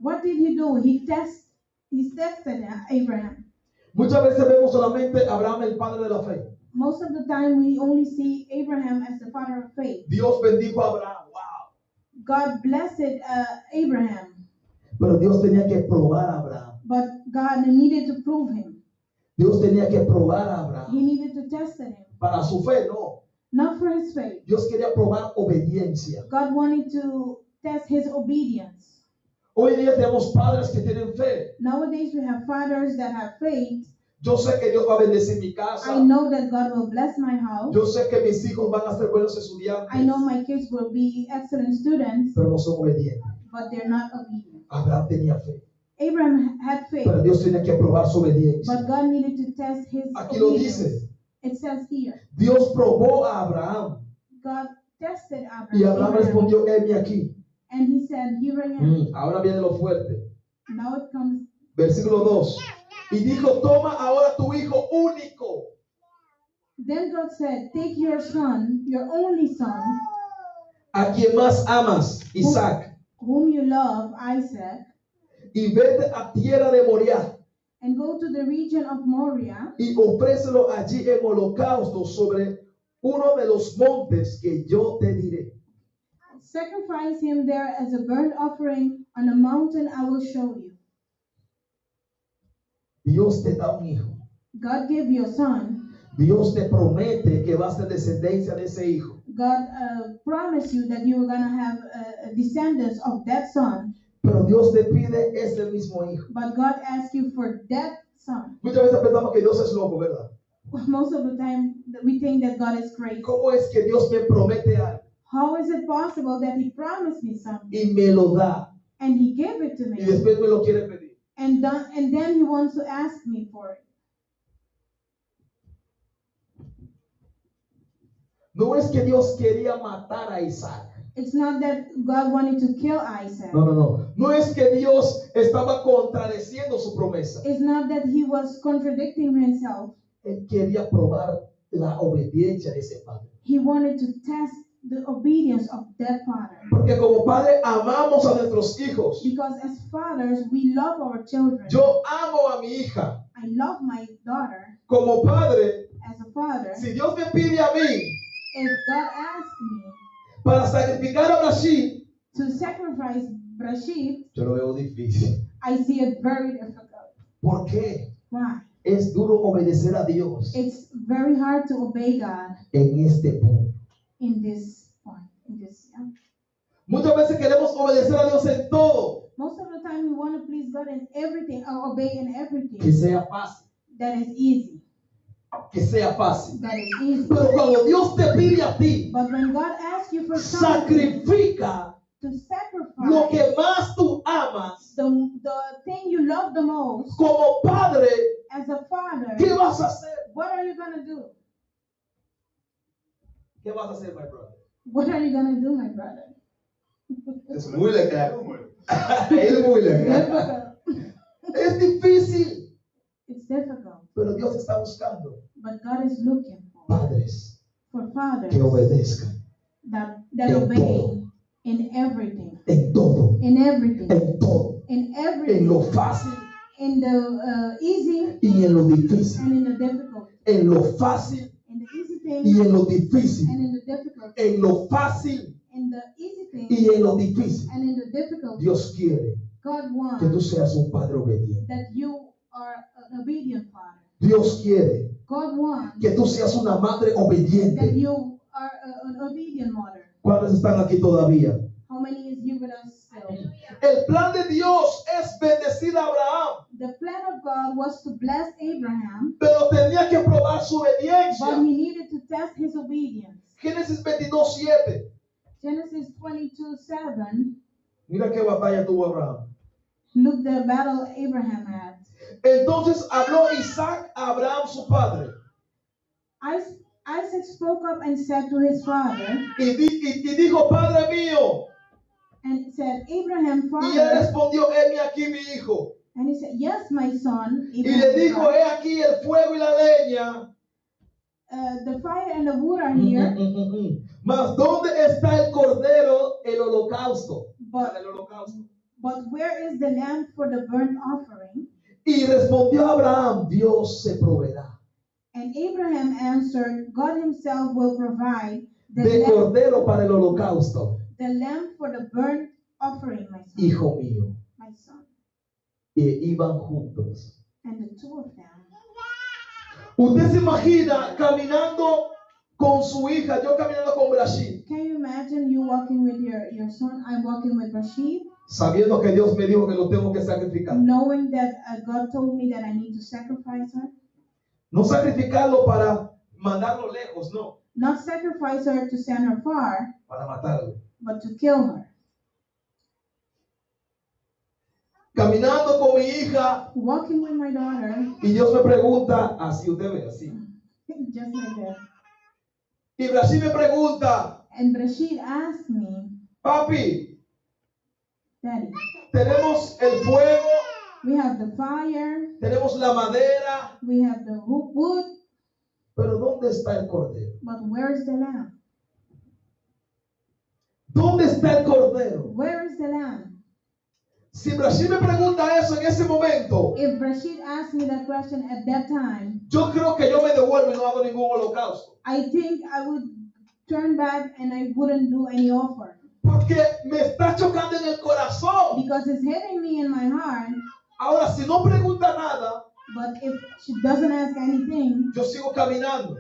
What did he do? He tested Abraham. Muchas veces vemos solamente a Abraham, el padre de la fe. Most of the time, we only see Abraham as the father of faith. Dios bendijo a Abraham. Wow. God blessed Abraham, Pero Dios tenía que probar a Abraham. but God needed to prove him. Dios tenía que probar a He Abraham. needed to test him, Para su fe, no. not for his faith. Dios quería probar obediencia. God wanted to test his obedience. Hoy día tenemos padres que tienen fe. Nowadays, we have fathers that have faith. Yo sé que Dios va a bendecir mi I casa. know that God will bless my house. Yo sé que mis hijos van a ser buenos estudiantes. I know my kids will be excellent students, Pero no son obedientes. but they're not obedient. Abraham tenía fe. Abraham had faith, Pero Dios tenía que probar su obediencia. but God needed to test his Aquí lo obedience. dice. It says here, Dios probó a Abraham. God tested Y Abraham Abraham, respondió, heme aquí. and he said, here I am. Ahora viene lo fuerte. Now it comes, Versículo 2. Y dijo, toma ahora tu hijo único, then God said, take your son, your only son, a quien más amas, Isaac, whom you love, Isaac, y vete a tierra de Moriah, and go to the region of Moriah, y ofrécelo allí en holocausto sobre uno de los montes que yo te diré. sacrifice him there as a burnt offering on a mountain I will show you. Dios te da un hijo. God gave you a son. Dios te promete que va a ser descendencia de ese hijo. God promised you that you were going to have descendants of that son. Pero Dios te pide ese mismo hijo. But God asked you for that son. Muchas veces pensamos que Dios es loco, ¿verdad? Most of the time, we think that God is crazy. ¿Cómo es que Dios me promete algo How is it possible that He promised me something y me lo da and He gave it to y me, después me lo quiere pedir? and then He wants to ask me for it? No es que Dios quería matar a Isaac. It's not that God wanted to kill Isaac. No. No es que Dios estaba contradeciendo su promesa. It's not that He was contradicting Himself. Él quería probar la obediencia de ese padre. He wanted to test the obedience of that father. Porque como padre amamos a nuestros hijos. Because as fathers, we love our children. Yo amo a mi hija. I love my daughter. Como padre, As a father, si Dios me pide a mí if God asked me para sacrificar a Rashid, to sacrifice Rashid, yo lo veo difícil. I see it very difficult. ¿Por qué? Why? Es duro obedecer a Dios It's very hard to obey God en este punto. in this point. Muchas veces queremos obedecer a Dios en todo, Most of the time, we want to please God in everything, or obey in que everything. sea fácil, That is easy. que sea fácil. That is easy. Pero cuando Dios te pide a ti, But when God asks you for something, sacrifica to lo que sacrifice más tú amas. the thing you love the most, Como padre, as a father, ¿qué vas a hacer? what are you going to do? ¿Qué vas a hacer, my brother? What are you going to do, my brother? Es muy legal. Es muy legal. Difficult. Es difícil, It's difficult. pero Dios está buscando But God is looking padres for fathers que obedezcan that En obey todo. in everything. en todo, In everything. en todo, In en everything. lo fácil In the easy y en lo difícil, and in the difficult. en lo fácil In the easy y thing en lo difícil, and in the difficult. en lo fácil In the easy thing y en lo difícil. and in the difficult. Dios quiere God que tú wants seas un padre obediente. that you are an obedient father. Dios quiere God wants que tú seas una madre that obediente. you are an obedient mother. ¿Cuántos están aquí todavía? How many is you with us still? El plan de Dios es bendecir a Abraham, The plan of God was to bless Abraham, pero tenía que probar su but obediencia. he needed to test his obedience. Génesis 22:7. Genesis 22:7. Mira qué batalla tuvo Abraham. Look the battle Abraham had. Entonces habló Isaac a Abraham su padre Isaac spoke up and said to his father, y dijo, Padre mío. and said, Abraham, Y él father. respondió, heme aquí mi hijo. And he said, yes, my son. Y le dijo, he aquí el fuego y la leña. The fire and the wood are here, Mas ¿dónde está el cordero, el holocausto? but, El holocausto. but where is the lamb for the burnt offering? Y respondió Abraham, Dios se proveerá And Abraham answered, God himself will provide de cordero para el holocausto, the lamb for the burnt offering, my son. hijo mío. My son. Y iban juntos. And the two of them. Usted se imagina caminando con su hija, yo caminando con Rashid, Can you imagine you walking with your son? I'm walking with Rashid, sabiendo que Dios me dijo que lo tengo que sacrificar. knowing that God told me that I need to sacrifice her. No sacrificarlo para mandarlo lejos, no, Not sacrifice her to send her far, para matarlo. but to kill her. Caminando con mi hija Walking with my daughter, y Dios me pregunta, así usted ve, así. just like that. Y Rashid me pregunta, And Rashid asked me, papi, Daddy, tenemos el fuego, we have the fire, tenemos la madera, we have the wood, pero ¿dónde está el cordero? but where is the lamb? ¿Dónde está el cordero? Where is the lamb? Si Rashid me pregunta eso en ese momento, If Rashid asked me that question at that time, yo creo que yo me devuelvo y no hago ningún holocausto. I think I would turn back and I wouldn't do any offer. Porque me está chocando en el corazón. Because it's hitting me in my heart, Ahora, si no pregunta nada, but if she doesn't ask anything, yo sigo caminando.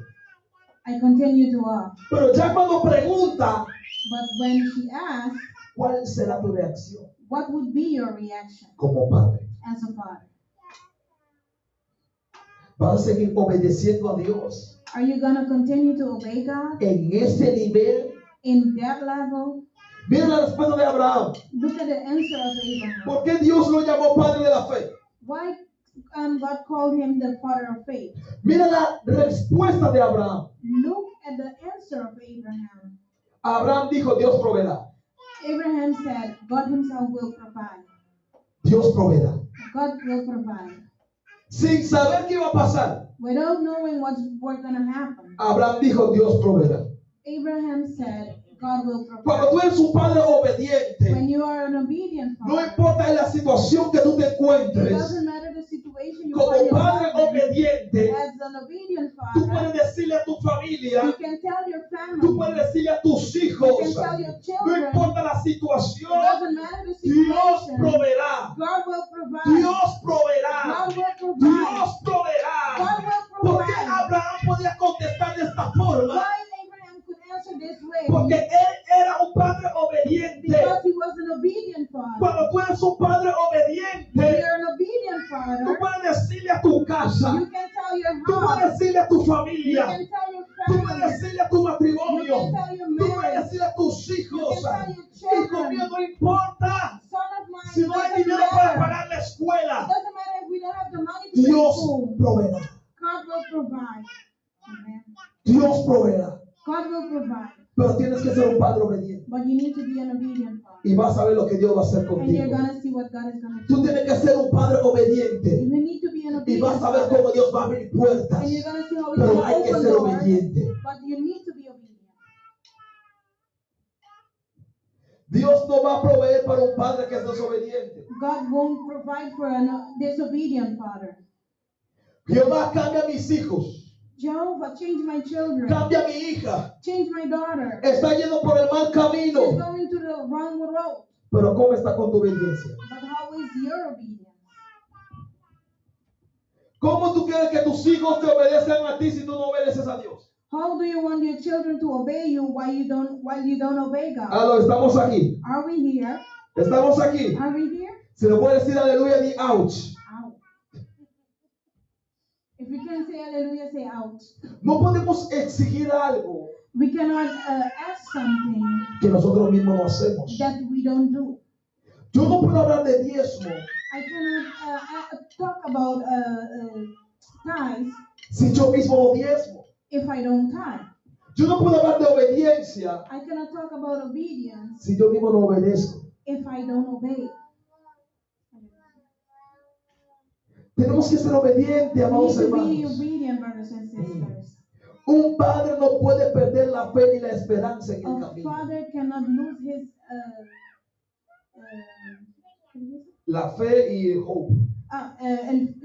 I continue to walk. Pero ya cuando pregunta, But when she asks, ¿cuál será tu reacción what would be your reaction como padre? as a father? ¿Vas a seguir obedeciendo a Dios Are you going to continue to obey God en ese nivel? in that level? Mira la respuesta de Abraham. Look at the answer of Abraham. ¿Por qué Dios lo llamó padre de la fe? Why God called him the father of faith? Mira la respuesta de Abraham. Look at the answer of Abraham. Abraham dijo, Dios proveerá. Abraham said, God himself will provide. Dios proveerá. God will provide. Sin saber qué iba a pasar, Without knowing what's going to happen, Abraham dijo, Dios proveerá. Abraham said, God will Cuando provide. tú eres un padre obediente, When you are an obedient no father, importa en la situación que tú te it encuentres, doesn't matter the situation you como find padre yourself in. obediente, As an obedient tú father, puedes decirle a tu you familia, can tell your tú puedes family, decirle a tus you hijos, can tell your no children, importa la it situación, doesn't matter the Dios situation, proveerá. God will provide. Dios proveerá. God will provide. Dios proveerá. God will ¿Por qué provide. Abraham podía contestar de esta forma? Why Abraham could answer this way? Porque él era un padre obediente. Because he was an obedient father. Cuando tú eres un padre When obediente, you're an obedient tú father, puedes decirle a tu casa, you can tell your tú puedes house, decirle a tu you familia, can tell your tú puedes family, decirle a tu you matrimonio, can tell your tú puedes marriage, decirle a tus you hijos, can tell your hijo children, mío, no importa son of mine, si it no hay doesn't dinero para matter. pagar la It escuela, doesn't matter if we don't have the money to pay Dios school. proveerá. God will provide. Amen. Dios proveerá. God will provide. Pero tienes que ser un padre obediente But you need to be an obedient father. y vas a ver lo que Dios va a hacer And you're contigo. going to see what God is going to Tú do. tienes que ser un padre obediente You need to be an y obedient vas a ver father. cómo Dios va a abrir puertas. And you're going to see how He's Pero going to hay que open ser doors. obediente. But you need to be obedient. Dios no va a proveer para un padre que es desobediente. God won't provide for a disobedient father. Jehová, cambia a mis hijos, Jehovah, change my children. cambia a mi hija. Change my daughter. Está yendo por el mal She's camino. going to the wrong road. Pero ¿cómo está con tu obediencia? But how is your obedience? ¿Cómo tú quieres que tus hijos te obedezcan a ti si tú no obedeces a Dios? How do you want your children to obey you while you don't obey God? Aló, estamos aquí. Are we here? Estamos aquí. Are we here? Si no puedes decir aleluya, di ouch. Out. If we can say hallelujah, say out. No podemos exigir algo We cannot ask something que nosotros mismos no hacemos. that we don't do. Yo no puedo hablar de diezmo I cannot talk about tithes si yo mismo no diezmo. if I don't tithe. Yo no puedo hablar de obediencia I cannot talk about obedience si yo mismo no obedezco. if I don't obey. Tenemos que ser obedientes, We need amados to be hermanos. obedient, brothers and sisters. Un padre no puede perder la fe ni la esperanza en el A camino. father cannot lose his La fe y el hope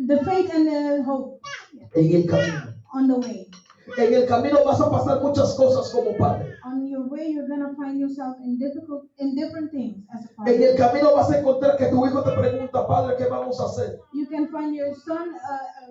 the faith and the hope en el camino. on the way. En el camino vas a pasar muchas cosas como padre. On your way, you're gonna find yourself in different things as a En el father. camino vas a encontrar que tu hijo te pregunta, padre, ¿qué vamos a hacer? You can find your son,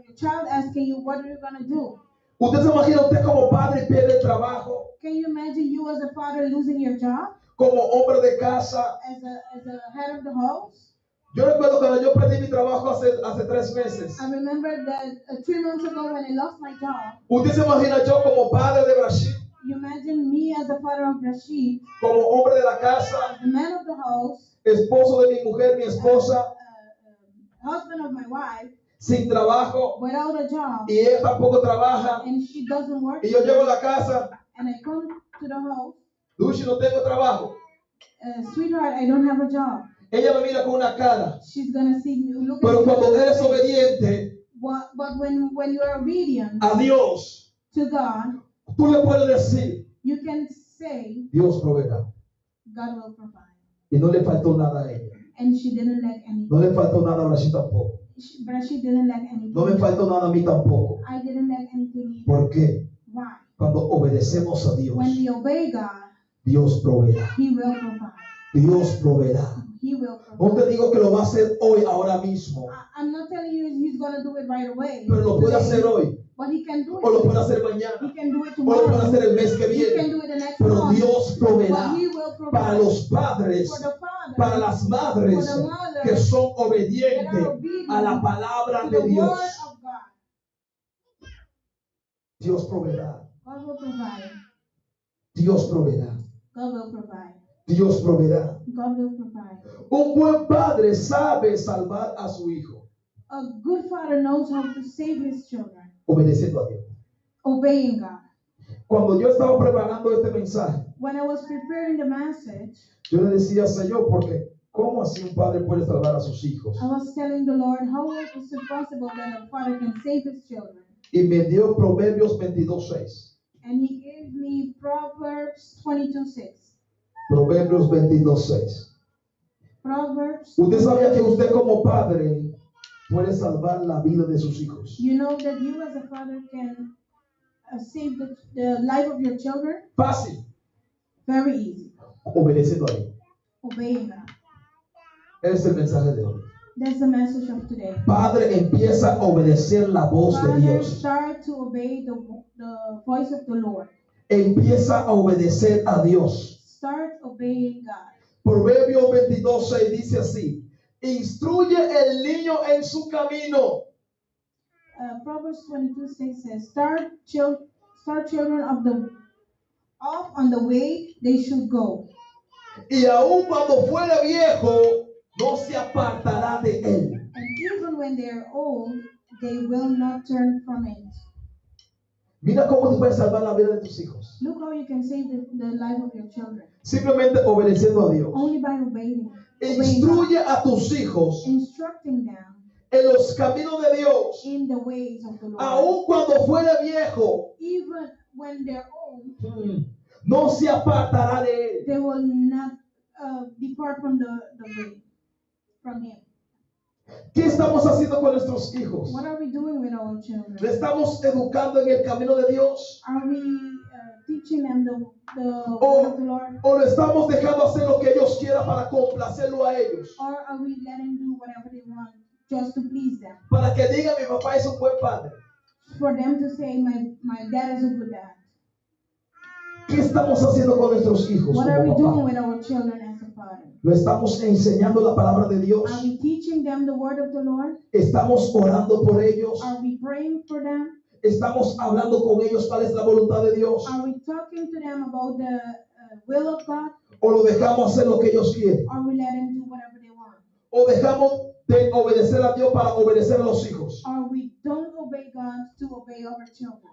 your child asking you, "What are you gonna do?" Usted se imagina usted como padre y pierde el trabajo, Can you imagine you as a father losing your job como hombre de casa. as a head of the house? Yo recuerdo cuando yo perdí mi trabajo hace 3 meses. I remember that 3 months ago when I lost my job. Usted se imagina yo como padre de Brasil, You imagine me as a father of Rashid, como hombre de la casa, the man of the house, esposo de mi mujer, mi esposa, husband of my wife, sin trabajo, without a job, y ella tampoco trabaja, and she doesn't work. y yo llego a la casa, And I come to the house, Lucy, no tengo trabajo. sweetheart, I don't have a job. Ella me mira con una cara, She's gonna see me look pero at me. cuando eres obediente But when you are obedient a Dios, to God, tú le puedes decir, you can say Dios proveerá. God will provide. Y no le faltó nada a ella. And she didn't lack anything. No le faltó nada a Brasil tampoco. But she didn't lack anything. No me faltó nada a mí tampoco. I didn't lack anything either. ¿Por qué? Why? Cuando obedecemos a Dios, When we obey God, Dios proveerá. He will provide. Dios proveerá. He will No te provide. digo que lo va a hacer hoy, ahora mismo, I'm not telling you He's gonna do it right away. pero lo puede today, hacer hoy, But He can do o lo it. puede hacer He mañana, can do it o lo puede tomorrow. hacer el mes que He can viene. do it the next Pero month. Dios proveerá But He will provide para los padres, for the father, para las madres for the mothers que son that are obedientes obedient a la palabra to de the Dios. word of God. Dios proveerá. God will provide. Dios proveerá. God will provide. Dios proveerá. God will provide. Un buen padre sabe salvar a su hijo A good father knows how to save his children, obedeciendo a Dios. obeying God. Cuando yo estaba preparando este mensaje, When I was preparing the message, yo le decía, Señor, porque ¿cómo así un padre puede salvar a sus hijos? I was telling the Lord, how is it possible that a father can save his children? Y me dio Proverbios 22:6. And he gave me Proverbs 22:6. Proverbios 22:6. Proverbs. Usted sabía que usted como padre puede salvar la vida de sus hijos. You know that you as a father can save the life of your children? Fácil, Very easy. obedeciendo a Dios. Obeying God. Ese es el mensaje de hoy. That's the message of today. Padre, empieza a obedecer la voz de Father, Dios. start to obey the voice of the Lord. Empieza a obedecer a Dios. Start obeying God. Proverbios 22:6 dice así: instruye el niño en su camino. Proverbs 22:6 says, start children off on the way they should go. Y aun cuando fuere viejo, no se apartará de él. And even when they are old, they will not turn from it. Mira cómo tú puedes salvar la vida de tus hijos. Look how you can save the life of your children. Simplemente obedeciendo a Dios. Only by obeying God. Instruye a tus hijos Instructing them en los caminos de Dios. in the ways of the Lord. Aun cuando fuere viejo, Even when they're old, no se apartará de él. they will not depart from the way, from Him. ¿Qué estamos haciendo con nuestros hijos? What are we doing with our ¿Le children? estamos educando en el camino de Dios? Are we teaching them the word of the Lord? ¿O lo estamos dejando hacer lo que ellos quieran para complacerlo a ellos? Or are we letting them do whatever they want just to please them. Para que digan mi papá es un buen padre. For them to say, my dad is a good dad. ¿Qué estamos haciendo con nuestros hijos What are we como doing papá? with our children as a father? ¿Lo estamos enseñando la palabra de Dios? Are we teaching them the word of the Lord? ¿Estamos orando por ellos? Are we praying for them? ¿Estamos hablando con ellos cuál es la voluntad de Dios? Are we talking to them about the will of God? ¿O lo dejamos hacer lo que ellos quieren? Or we let them do whatever they want? ¿O dejamos de obedecer a Dios para obedecer a los hijos? Or we don't obey God to obey our children?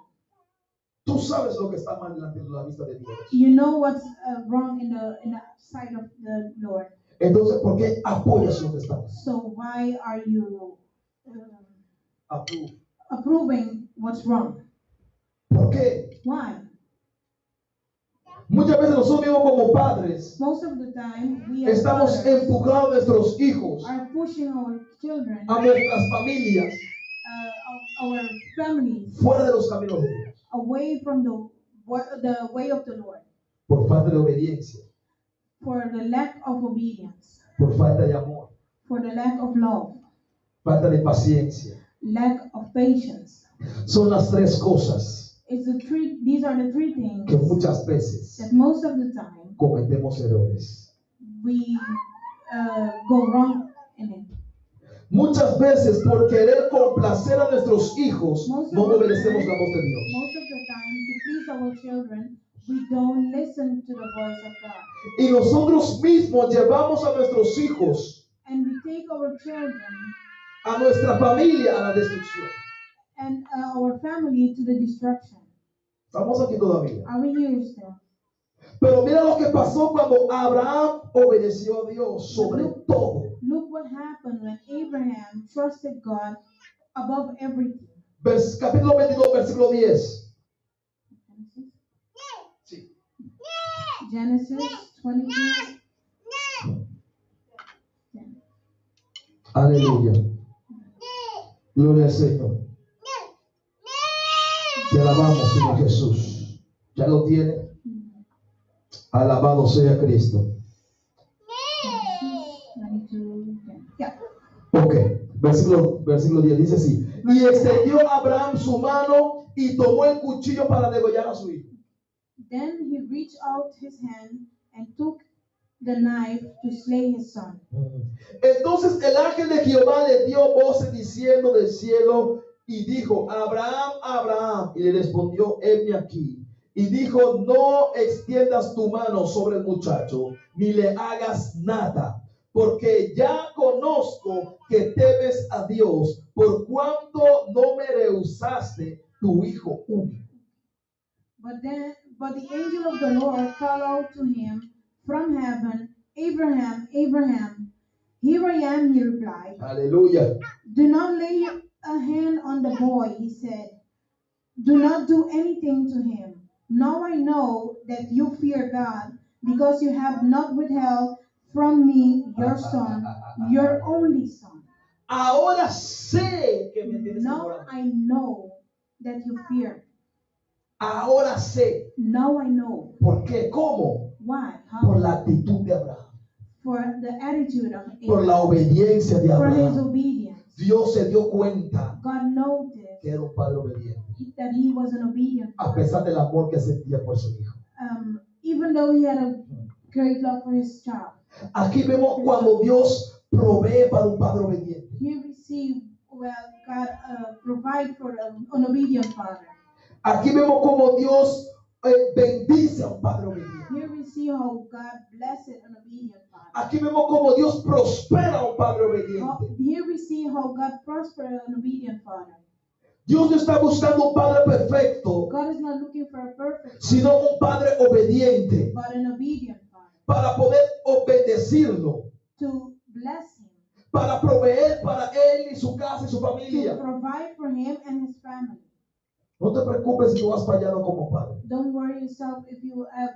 Tú sabes lo que está mal delante de la vista de Dios. You know what's wrong in the sight of the Lord. Entonces, ¿por qué apoyas lo que está mal? So why are you Aprueba. approving what's wrong? ¿Por qué? Why? Muchas veces nosotros mismos como padres Most of the time, we as estamos fathers empujando a nuestros hijos, are pushing our children, a nuestras familias, our families, fuera de los caminos de Dios, away from the way of the Lord, por falta de obediencia, for the lack of obedience, por falta de amor, for the lack of love, falta de paciencia. lack of patience. Son las tres cosas These are the three things que muchas veces that most of the time cometemos errores. we go wrong in it. Muchas veces por querer complacer a nuestros hijos no obedecemos la voz de Dios. Most of the time, to please our children, we don't listen to the voice of God. Y nosotros mismos llevamos a nuestros hijos, And we take our children a nuestra familia a la destrucción. and our family to the destruction. Estamos aquí todavía. Are we here still? Pero mira lo que pasó cuando Abraham obedeció a Dios sobre todo. Look what happened when Abraham trusted God above everything. Capítulo 22, versículo 10. Sí. Genesis 22. Aleluya. Gloria al Señor. Te alabamos, Señor Jesús. ¿Ya lo tiene? Alabado sea Cristo. 22. Yeah. Ok, versículo 10 dice así. Y extendió Abraham su mano y tomó el cuchillo para degollar a su hijo. Then he reached out his hand and took the knife to slay his son. Entonces el ángel de Jehová le dio voces diciendo del cielo y dijo: Abraham, Abraham. Y le respondió: heme aquí. Y dijo: no extiendas tu mano sobre el muchacho, ni le hagas nada, porque ya conozco que temes a Dios, por cuanto no me rehusaste tu hijo único. But the angel of the Lord called out to him from heaven, Abraham, Abraham. Here I am, he replied. Aleluya. Do not lay a hand on the boy, he said. Do not do anything to him. Now I know that you fear God, because you have not withheld from me your son, your only son. Ahora sé que me tienes Now enamorado. I know that you fear. Ahora sé. Now I know. ¿Por qué? ¿Cómo? Why? Por How? la actitud de Abraham. For the attitude of Por la Abraham. obediencia de For his Abraham. obedience. Dios se dio cuenta God noticed que era un padre obediente, that he was an obedient a father. pesar del amor que sentía por su hijo. Even though he had a great love for his child. Aquí vemos cuando Dios provee para un padre obediente. Here we see, well, God provide for an obedient father. Aquí vemos como Dios bendice a un padre obediente. Here we see how God blessed an obedient father. Aquí vemos como Dios prospera a un padre obediente. Here we see how God prospered an obedient father. Dios no está buscando un padre perfecto, God is not looking for a perfect sino un padre obediente but an obedient father para poder obedecirlo, to bless him, para proveer para él y su casa y su to familia. provide for him and his family. No te preocupes si tú has fallado como padre. Don't worry yourself if you have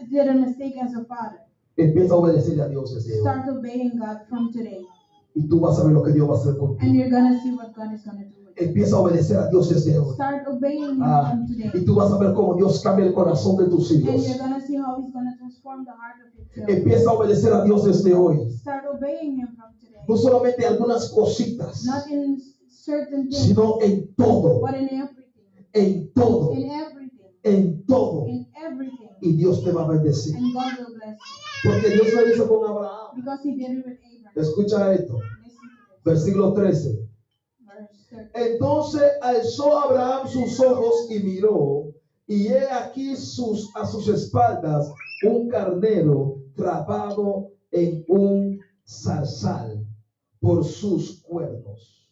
did a mistake as a father. Empieza a obedecerle a Dios desde hoy. Start obeying God from today, Y tú vas a ver lo que Dios va a hacer and contigo. you're gonna see what God is gonna do with you. Empieza a obedecer a Dios desde hoy. Start obeying Him from Y today, tú vas a ver cómo Dios cambia el corazón de tus and hijos. you're gonna see how He's gonna transform the heart of your children. Empieza a obedecer a Dios desde hoy. Start obeying Him from today. No solamente algunas cositas, not in certain things, sino en todo, but in everything. en todo, In everything. en todo. In everything. Y Dios te va a bendecir. And God will bless you. Porque Dios lo hizo con Abraham. Because he did it with Abraham. Escucha esto. Listen to this. Versículo 13. Verse 13. Entonces alzó Abraham sus ojos y miró, y he aquí a sus espaldas un carnero trabado en un zarzal por sus cuernos.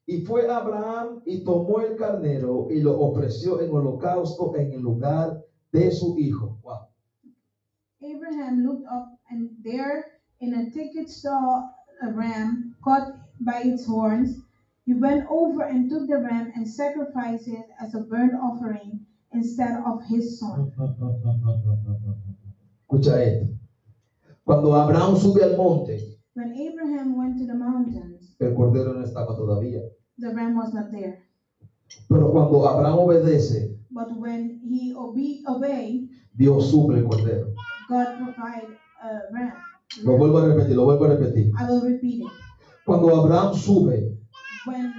Y fue Abraham y tomó el carnero y lo ofreció en holocausto en el lugar de su hijo. Wow. Abraham looked up, and there in a thicket saw a ram caught by its horns. He went over and took the ram and sacrificed it as a burnt offering instead of his son. Escucha esto. Cuando Abraham sube al monte, When Abraham went to the mountains, el cordero no estaba todavía. the ram was not there. Pero cuando Abraham obedece, But when he obeyed, Dios sube el cordero. God provided a ram. Lo vuelvo a repetir. I will repeat it. Cuando Abraham sube, When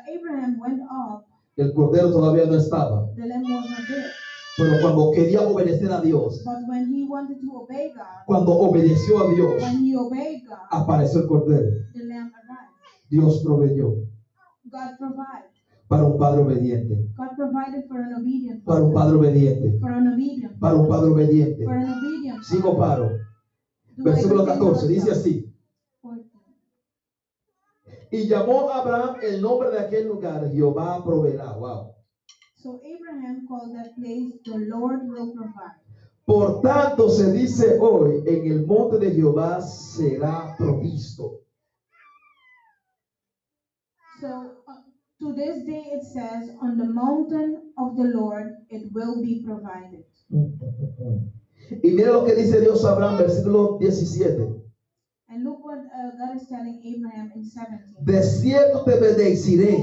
Abraham went up, el cordero todavía no estaba. the lamb was not there. Pero cuando quería obedecer a Dios, But when he wanted to obey God, cuando obedeció a Dios, when he obeyed God, apareció el cordero. the lamb arrived. Dios proveyó God provided. para un padre obediente. God provided for an obedient Para un father. padre obediente. For an obedient Para un padre obediente. For an obedient Sigo father. paro. Do Versículo I continue 14 or dice stop? así. 14. Y llamó a Abraham el nombre de aquel lugar, Jehová proveerá. Wow. So Abraham called that place, the Lord will provide. Por tanto se dice hoy, en el monte de Jehová será provisto. So to this day it says, on the mountain of the Lord it will be provided. Y mira lo que dice Dios a Abraham, versículo 17. And look what God is telling Abraham in 17. De cierto te bendeciré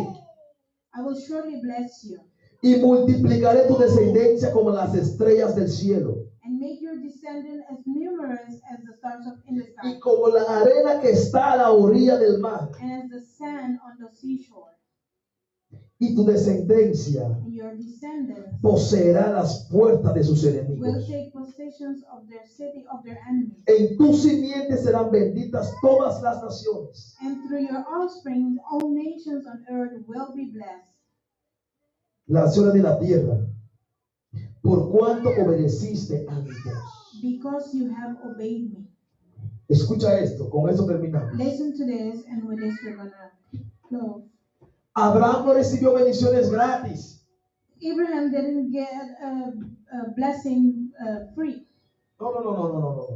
I will surely bless you y multiplicaré tu descendencia como las estrellas del cielo and make your descendant as numerous as the stars in the y sky como la arena que está a la orilla del mar. and as the sand on the seashore. Y tu descendencia And your descendants poseerá las puertas de sus will enemigos. take possessions of their city, of their enemies. En tu simiente serán benditas todas las naciones. And through your offspring, all nations on earth will be blessed. Las naciones de la tierra, por cuanto obedeciste a mi voz. Because you have obeyed me. Escucha esto, con eso terminamos. Listen to this, and with this we're gonna close. Abraham no recibió bendiciones gratis. Abraham didn't get a blessing free. No.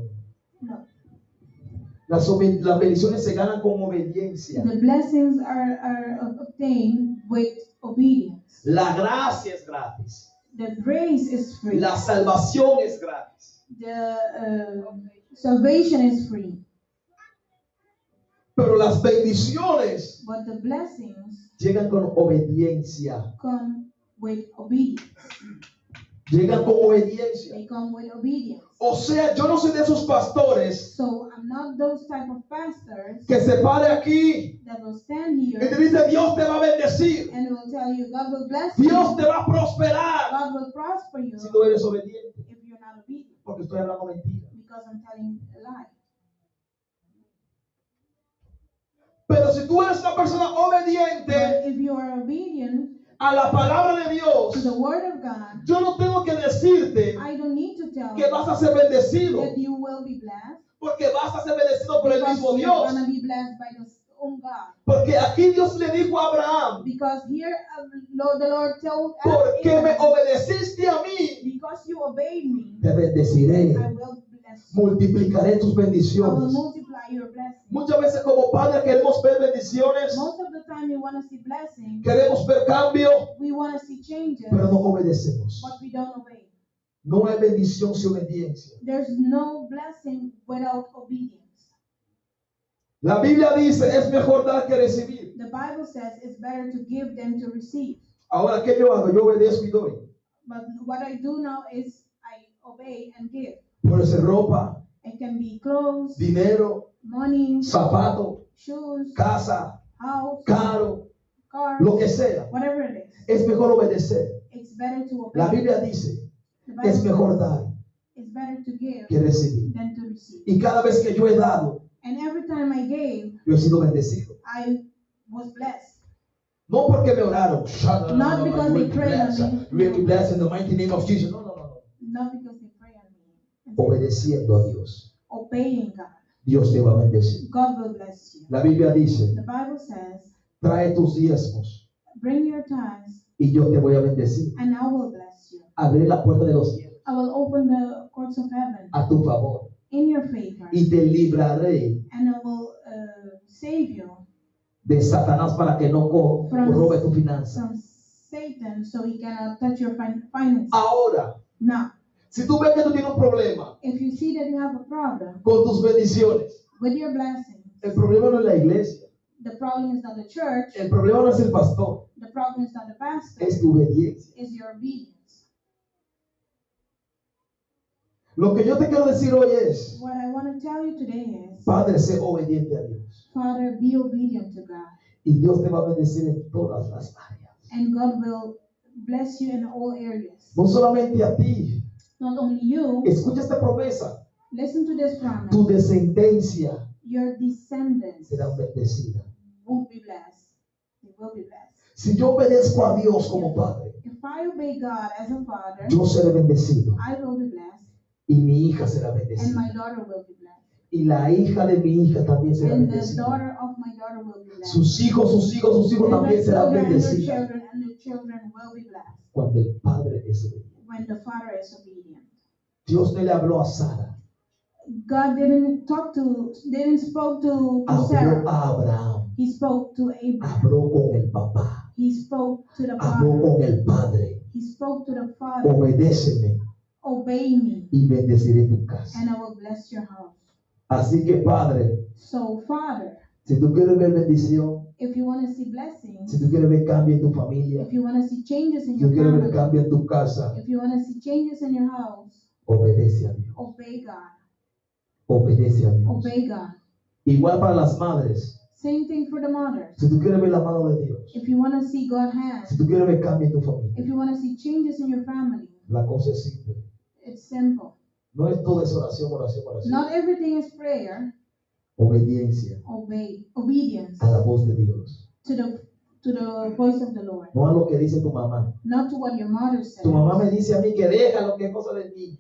No. Las bendiciones se ganan con obediencia. The blessings are obtained with obedience. La gracia es gratis. The grace is free. La salvación es gratis. The salvation is free. Pero las bendiciones But the blessings llegan con obediencia. come with obedience. Llegan con obediencia. They come with obedience. O sea, yo no soy de esos pastores So I'm not those type of pastors que se pare aquí that will stand y te here dice Dios te va a bendecir. and will tell you God will bless you. Dios te va a prosperar. God will prosper you Si no eres obediente. if you're not obedient, Porque estoy hablando mentira. because I'm telling a lie. Pero si tú eres una persona obediente But if you are obedient a la palabra de to Dios, the word of God, yo no tengo que decirte I don't need to tell que you vas a ser bendecido, that you will be blessed, porque vas a ser bendecido por el because mismo you're Dios. going to be blessed by the own God. Porque aquí Dios le dijo a Abraham, Because here the Lord told porque me Abraham, obedeciste a mí, because you obeyed me, te bendeciré, I will bless you. multiplicaré tus I will bendiciones. multiply your blessings. Muchas veces como padres queremos ver bendiciones, Most of the time you want to see blessings, queremos ver cambio, we want to see changes, pero no obedecemos. but we don't obey. No hay bendición sin obediencia. There's no blessing without obedience. La Biblia dice, es mejor dar que recibir. The Bible says it's better to give than to receive. Ahora, ¿qué yo hago? Yo obedezco y doy. But what I do now is I obey and give. Ponerse ropa, It can be clothes, dinero, money, zapato, shoes, casa, house, carro, cars, lo que sea. whatever it is. Es mejor obedecer. It's better to obey. La Biblia dice, The Bible es mejor says dar it's better to give que recibir. than to receive. Y cada vez que yo he dado, And every time I gave, yo he sido bendecido. I was blessed. No porque me oraron. Not because they prayed on me. You will be blessed in the mighty name of Jesus. No, no, no, no. Not because they pray on me. Obedeciendo a Dios, Obeying God. Dios te va a bendecir. God will bless you. La Biblia dice, The Bible says, trae tus diezmos bring your tithes y yo te voy a bendecir. and I will bless you. Abrir la puerta de los cielos I will open the courts of heaven a tu favor in your favor y te libraré and I will save you de Satanás para que no robe tu finanza. from Satan so he cannot touch your finances. Ahora, Now, si tú ves que tú tienes un problema if you see that you have a problem con tus bendiciones, with your blessings, el problema no es la iglesia, the problem is not the church, el problema no es el pastor, the problem is not the pastor, es tu obediencia. is your obedience. Lo que yo te quiero decir hoy es, What I want to tell you today is, Padre, sé obediente a Dios. Father, be obedient to God, Y Dios te va a bendecir en todas las áreas. and God will bless you in all areas. No solamente a ti. Not only you, Escucha esta promesa. listen to this promise, Tu descendencia your descendants será bendecida. will be blessed. They will be blessed. Si yo obedezco a Dios como Padre, If I obey God as a father, yo seré bendecido. I will be blessed, Y mi hija será and bendecida. my daughter will be blessed, Y la hija de mi hija también será and the bendecida. daughter of my daughter will be blessed. Sus hijos And también the serán children and their bendecidos. children and their children will be blessed Cuando el Padre es obediente. when the father is obedient. Dios no le habló a Sara, God didn't spoke to habló Sarah. a Abraham, He spoke to Abraham. habló con el papá, He spoke to the habló father. con el Padre. He spoke to the father. Obedéceme Obey me, y bendeciré tu casa. and I will bless your house. Así que, Padre, So, Father, si tú quieres ver bendición, if you want to see blessings, si tú quieres ver cambio en tu familia, if you want to see changes in si your tú quieres ver family, cambio en tu casa, if you want to see changes in your house, obedece a Dios. obey God. Obedece a Dios. Obey God. Igual para las madres, Same thing for the mothers. si tú quieres ver la mano de Dios, If you want to see God's hand, si tú quieres ver cambio en tu if familia, you want to see changes in your family, la cosa es simple. it's simple. No es todo es oración, oración, oración. Not everything is prayer. Obediencia Obedience a la voz de Dios. to the voice of the Lord, No a lo que dice tu mamá. not to what your mother says. Tu mamá me dice a mí que deja lo que es cosa del niño.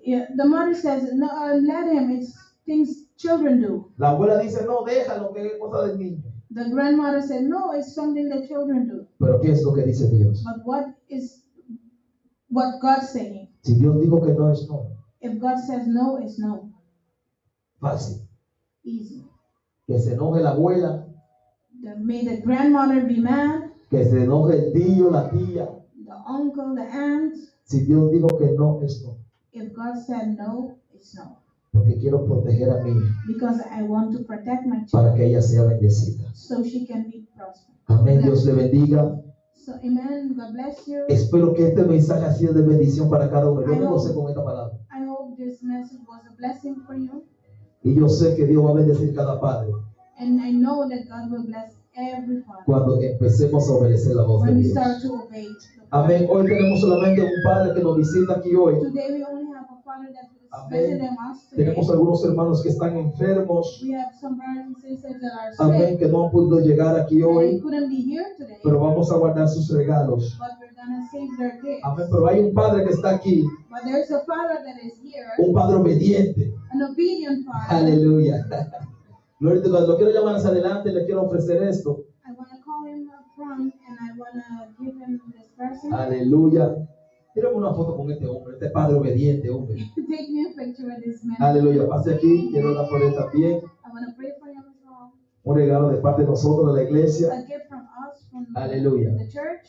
Yeah, the mother says, no, let him. It's things children do. La abuela dice, no, deja lo que es cosa del niño. The grandmother said, no, it's something that children do. Pero ¿qué es lo que dice Dios? But what God's saying? Si Dios dijo que no es no, If God says no, it's no. fácil. Easy. Que se enoje la abuela, May the grandmother be mad, que se enoje el tío, la tía. the uncle, the aunt. Si Dios dijo que no es no. If God said no, it's no. Porque quiero proteger a mi hija Because I want to protect my child para que ella sea bendecida. so she can be prosperous. Amén. Dios le bendiga. So, amen. God bless you. Espero que este mensaje ha sido de bendición para cada uno. Yo me gocé con esta palabra. I hope this message was a blessing for you. Y yo sé que Dios va a bendecir cada padre And I know that God will bless every father cuando empecemos a obedecer la voz de when we Dios. start to obey. the Amén. Father. Hoy tenemos solamente un padre que nos visita aquí hoy. Today we only have a father that is Amén. visiting us today. Tenemos algunos hermanos que están enfermos. We have some brothers and sisters that are Amén. sick. Que no han podido llegar aquí They hoy. couldn't be here today, Pero vamos a guardar sus regalos. but we're gonna save their gifts. Amén. Pero hay un padre que está aquí. But there's a father that is here, Un padre obediente. an obedient father. Aleluya. Gloria a Dios. Lo quiero llamar hacia adelante y le quiero ofrecer esto. I want to call him up front and I want to give him this person. Aleluya. Tírame una foto con este hombre, este padre obediente, hombre. Take me a picture with this man. Aleluya. Pase aquí. Quiero orar por él también. I want to pray for him as well. Un regalo de parte de nosotros, de la iglesia. A gift from us, from Aleluya. the church.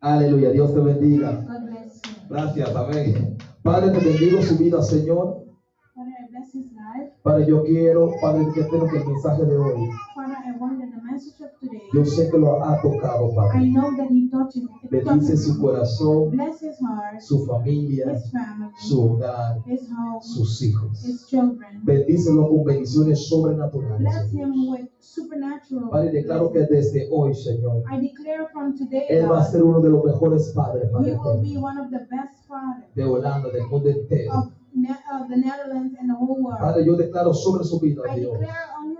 Aleluya. Dios te bendiga. God bless you. Gracias. Amén. Padre, te bendigo su vida, Señor. Father, I bless his life. Padre, yo quiero, Padre, que tenga el mensaje de hoy Father, I want that the message of today Yo sé que lo ha tocado, I Padre. know that He touches Bendice su corazón, Bless his heart, su familia, his family, su hogar, his home, sus hijos. his children. Bendícelo con bendiciones sobrenaturales. Bless him Señor. with supernatural Padre, declaro que blessings. desde hoy, Señor, I declare from today, Él va a God, ser uno de los mejores padres, he Padre, will be eterno, one of the best fathers de Holanda, del mundo entero. of the Netherlands and the whole world. Padre, yo declaro sobre su vida, I Dios, declare on his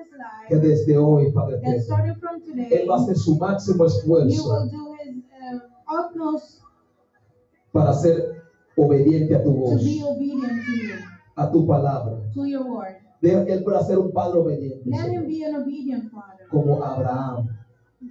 que life desde hoy, Padre that eterno, starting from today, Él va a hacer su máximo he will esfuerzo do his utmost para ser obediente a tu to voz, be obedient to you, a tu palabra. to your word. Deja que Él pueda ser un padre obediente, Let him Señor, be an obedient father, como Abraham,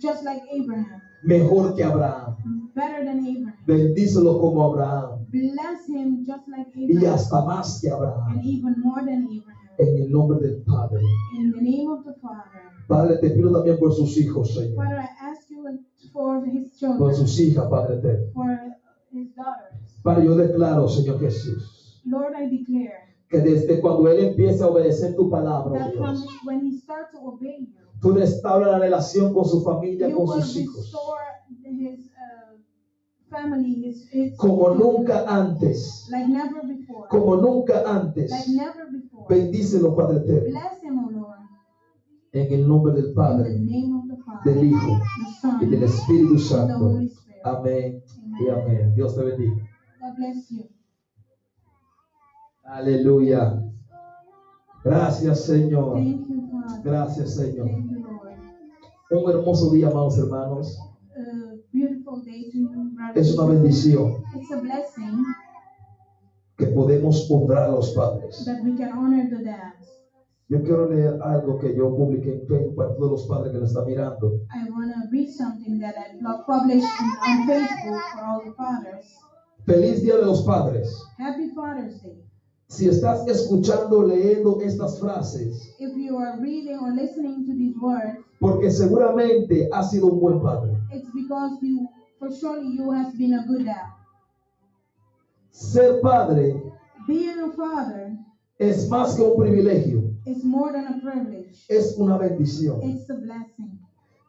just like Abraham, mejor que Abraham. better than Abraham. Bendícelo como Abraham Bless him just like y Abraham, hasta más que Abraham. and even more than Abraham. En el nombre del Padre. In the name of the Father. Padre, te pido también por sus hijos, Señor. Father, I ask you for his Por children, sus hijas, Padre eterno. for his daughters. Padre, yo declaro, Señor Jesús, Lord, I declare que desde cuando Él empiece a obedecer tu palabra, that from Dios, when he starts to obey you, tú restauras la relación con su familia, you con will sus hijos, restore his family, his como children, nunca antes, like never before. como nunca antes. Like never before. Bendícelo, Padre eterno, Bless him, O Lord, en el nombre del in the Padre, name of the Father, del Hijo the Son, y del Espíritu and the Santo. Holy Spirit. Amén y amén. Dios te bendiga. God bless you. Aleluya. Gracias, Señor. Thank you, Father. Gracias, Señor. Thank you, Lord. Un hermoso día, amados hermanos. Beautiful day to you, brothers. Es una bendición It's a blessing que podemos honrar a los padres. that we can honor the dads. Yo quiero leer algo que yo publiqué en Facebook para todos los padres que lo están mirando. I want to read something that I published on Facebook for all the fathers. Feliz Día de los Padres. Happy Father's Day. Si estás escuchando, leyendo estas frases, If you are reading or listening to these words, porque seguramente has sido un buen padre. it's because for surely you has been a good dad. Ser padre Being a father es más que un privilegio, is more than a privilege. es una bendición. It's a blessing.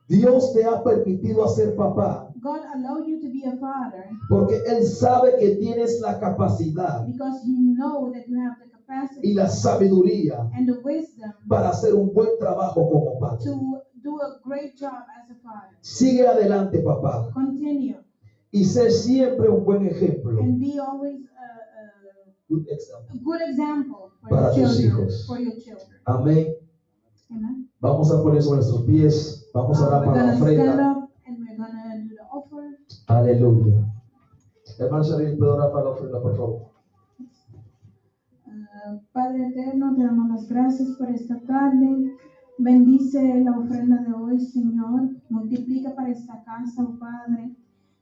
Dios te ha permitido ser papá God allowed you to be a father porque Él sabe que tienes la capacidad because He knows that you have the y capacity la sabiduría and the wisdom para hacer un buen trabajo como padre. to do a great job as a father. Sigue adelante, papá, Continue y ser siempre un buen ejemplo. and be always Good example. a good example for Para your tus children. hijos. For your children. Amén. Amen. Vamos a poner sobre nuestros pies. Vamos a orar We're para la gonna stand ofrenda. up and we're gonna do the offer. Aleluya. Hermano Sharif, ¿puedo orar para la ofrenda, por favor? Padre eterno, te damos las gracias por esta tarde. Bendice la ofrenda de hoy, Señor. Multiplica para esta casa, oh Padre.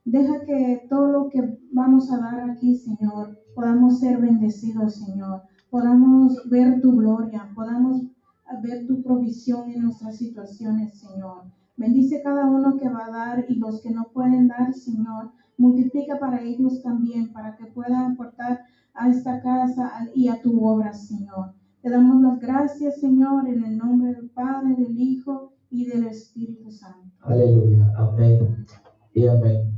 Deja que todo lo que vamos a dar aquí, Señor, podamos ser bendecidos, Señor. Podamos ver tu gloria, podamos ver tu provisión en nuestras situaciones, Señor. Bendice cada uno que va a dar y los que no pueden dar, Señor. Multiplica para ellos también, para que puedan aportar a esta casa y a tu obra, Señor. Te damos las gracias, Señor, en el nombre del Padre, del Hijo y del Espíritu Santo. Aleluya. Amén y amén.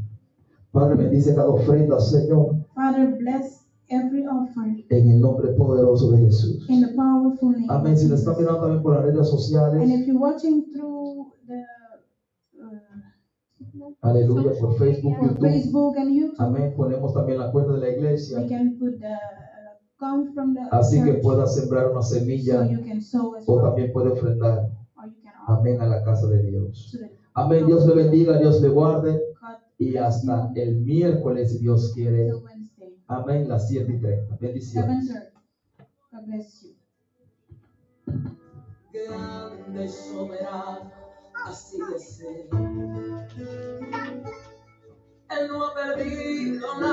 Padre, bendice cada ofrenda, Señor, Father, bless every offering en el nombre poderoso de Jesús. in the powerful name Amén. of Si lo Jesus. están mirando también por las redes And sociales, if you're watching through the aleluya, por Facebook, on YouTube. Facebook and YouTube, Amén. Ponemos también la cuenta de la we iglesia. can put the come from the Así que church, pueda sembrar una so semilla you can sow as o well, también puede ofrendar. or you can offer Amén a la casa de Dios. to the Amén. Dios le bendiga, Dios le guarde. God Y bless hasta you el miércoles, si Dios quiere. till Wednesday, Amén. Las 7:30. Bendiciones. 7:30. God bless you. Grande y soberano, así de ser. Él no ha perdido nada.